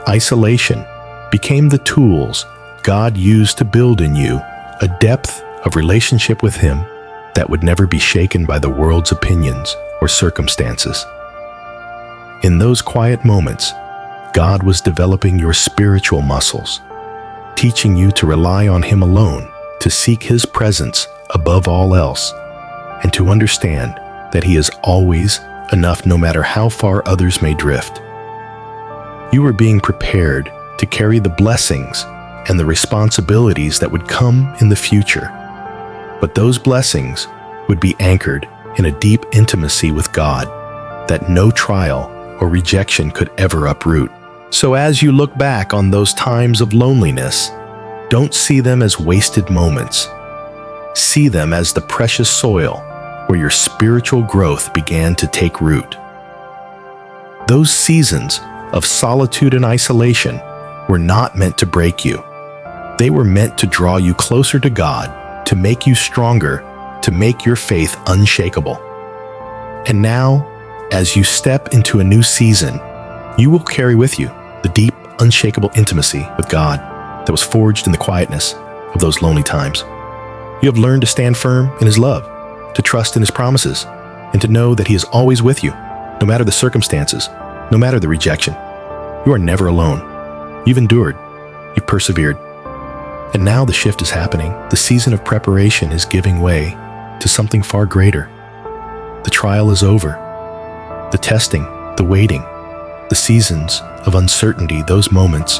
isolation, became the tools God used to build in you a depth of relationship with Him that would never be shaken by the world's opinions or circumstances. In those quiet moments, God was developing your spiritual muscles, teaching you to rely on Him alone, to seek His presence above all else, and to understand that He is always enough no matter how far others may drift. You were being prepared to carry the blessings and the responsibilities that would come in the future. But those blessings would be anchored in a deep intimacy with God that no trial or rejection could ever uproot. So as you look back on those times of loneliness, don't see them as wasted moments. See them as the precious soil where your spiritual growth began to take root. Those seasons of solitude and isolation were not meant to break you. They were meant to draw you closer to God, to make you stronger, to make your faith unshakable. And now, as you step into a new season, you will carry with you the deep, unshakable intimacy with God that was forged in the quietness of those lonely times. You have learned to stand firm in His love, to trust in His promises, and to know that He is always with you, no matter the circumstances, no matter the rejection. You are never alone. You've endured. You've persevered. And now the shift is happening. The season of preparation is giving way to something far greater. The trial is over. The testing, the waiting, the seasons of uncertainty, those moments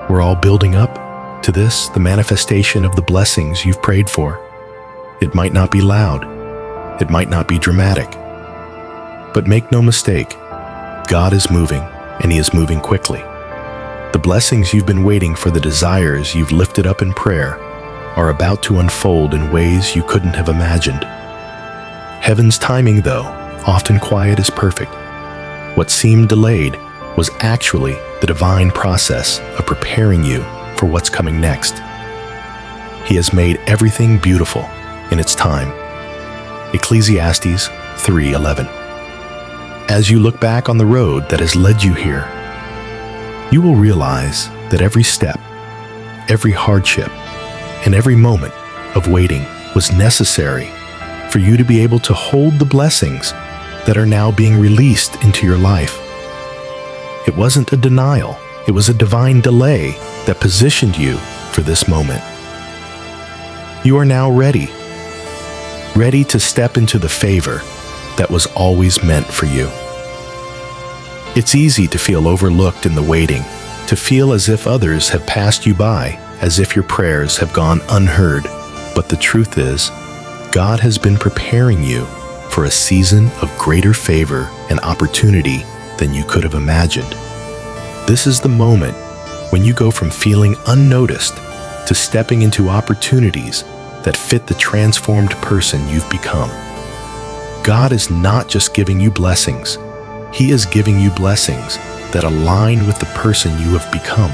were all building up to this, the manifestation of the blessings you've prayed for. It might not be loud. It might not be dramatic. But make no mistake, God is moving, and He is moving quickly. The blessings you've been waiting for, the desires you've lifted up in prayer, are about to unfold in ways you couldn't have imagined. Heaven's timing, though, often quiet, is perfect. What seemed delayed was actually the divine process of preparing you for what's coming next. He has made everything beautiful in its time. Ecclesiastes 3:11. As you look back on the road that has led you here, you will realize that every step, every hardship, and every moment of waiting was necessary for you to be able to hold the blessings that are now being released into your life. It wasn't a denial, it was a divine delay that positioned you for this moment. You are now ready to step into the favor that was always meant for you. It's easy to feel overlooked in the waiting, to feel as if others have passed you by, as if your prayers have gone unheard. But the truth is, God has been preparing you for a season of greater favor and opportunity than you could have imagined. This is the moment when you go from feeling unnoticed to stepping into opportunities that fit the transformed person you've become. God is not just giving you blessings, He is giving you blessings that align with the person you have become.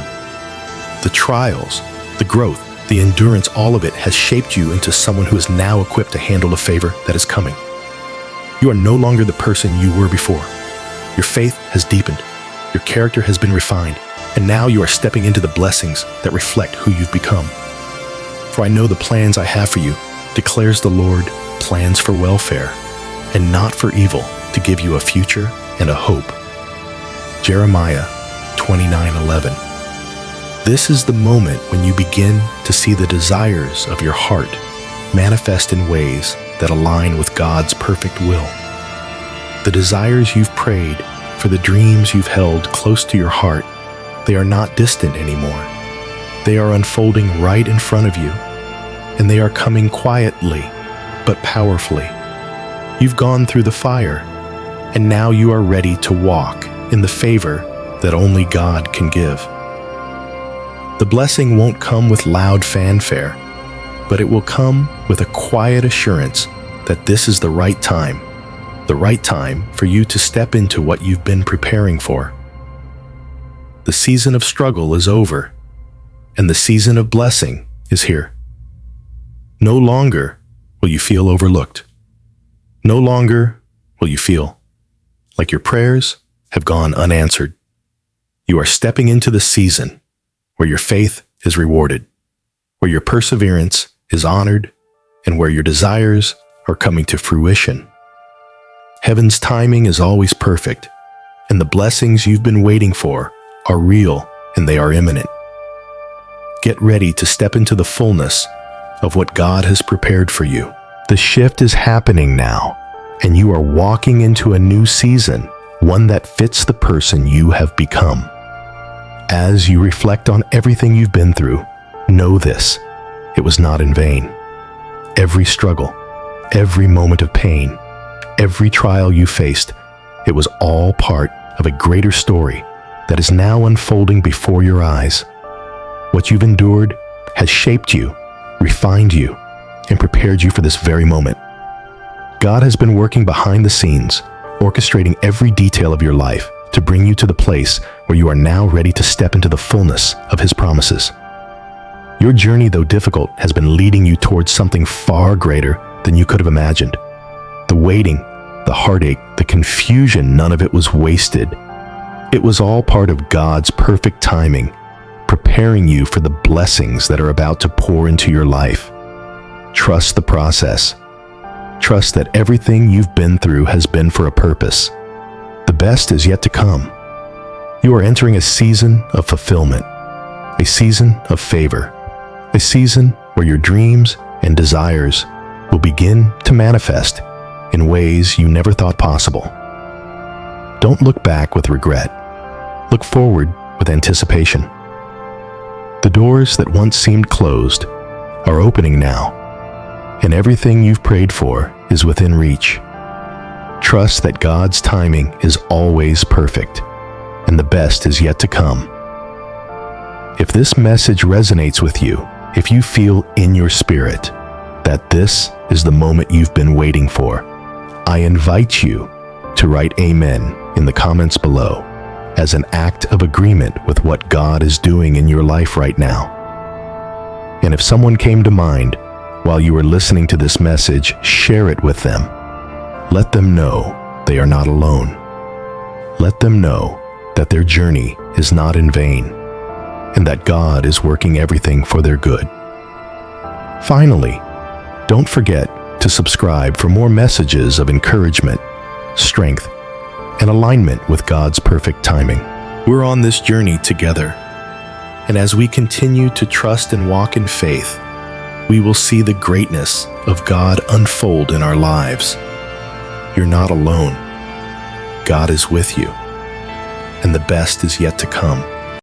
The trials, the growth, the endurance, all of it has shaped you into someone who is now equipped to handle the favor that is coming. You are no longer the person you were before. Your faith has deepened, your character has been refined, and now you are stepping into the blessings that reflect who you've become. For I know the plans I have for you, declares the Lord, plans for welfare and not for evil, to give you a future and a hope. Jeremiah 29:11. This is the moment when you begin to see the desires of your heart manifest in ways that align with God's perfect will. The desires you've prayed for, the dreams you've held close to your heart, they are not distant anymore. They are unfolding right in front of you, and they are coming quietly but powerfully. You've gone through the fire, and now you are ready to walk in the favor that only God can give. The blessing won't come with loud fanfare, but it will come with a quiet assurance that this is the right time for you to step into what you've been preparing for. The season of struggle is over, and the season of blessing is here. No longer will you feel overlooked. No longer will you feel like your prayers have gone unanswered. You are stepping into the season where your faith is rewarded, where your perseverance is honored, and where your desires are coming to fruition. Heaven's timing is always perfect, and the blessings you've been waiting for are real and they are imminent. Get ready to step into the fullness of what God has prepared for you. The shift is happening now, and you are walking into a new season, one that fits the person you have become. As you reflect on everything you've been through, know this: it was not in vain. Every struggle, every moment of pain, every trial you faced, it was all part of a greater story that is now unfolding before your eyes. What you've endured has shaped you, refined you, and prepared you for this very moment. God has been working behind the scenes, orchestrating every detail of your life to bring you to the place where you are now ready to step into the fullness of His promises. Your journey, though difficult, has been leading you towards something far greater than you could have imagined. The waiting, the heartache, the confusion, none of it was wasted. It was all part of God's perfect timing, preparing you for the blessings that are about to pour into your life. Trust the process. Trust that everything you've been through has been for a purpose. The best is yet to come. You are entering a season of fulfillment, a season of favor, a season where your dreams and desires will begin to manifest in ways you never thought possible. Don't look back with regret. Look forward with anticipation. The doors that once seemed closed are opening now, and everything you've prayed for is within reach. Trust that God's timing is always perfect, and the best is yet to come. If this message resonates with you, if you feel in your spirit that this is the moment you've been waiting for, I invite you to write Amen in the comments below as an act of agreement with what God is doing in your life right now. And if someone came to mind while you were listening to this message, share it with them. Let them know they are not alone. Let them know that their journey is not in vain, and that God is working everything for their good. Finally, don't forget to subscribe for more messages of encouragement, strength, and alignment with God's perfect timing. We're on this journey together, and as we continue to trust and walk in faith, we will see the greatness of God unfold in our lives. You're not alone. God is with you, and the best is yet to come.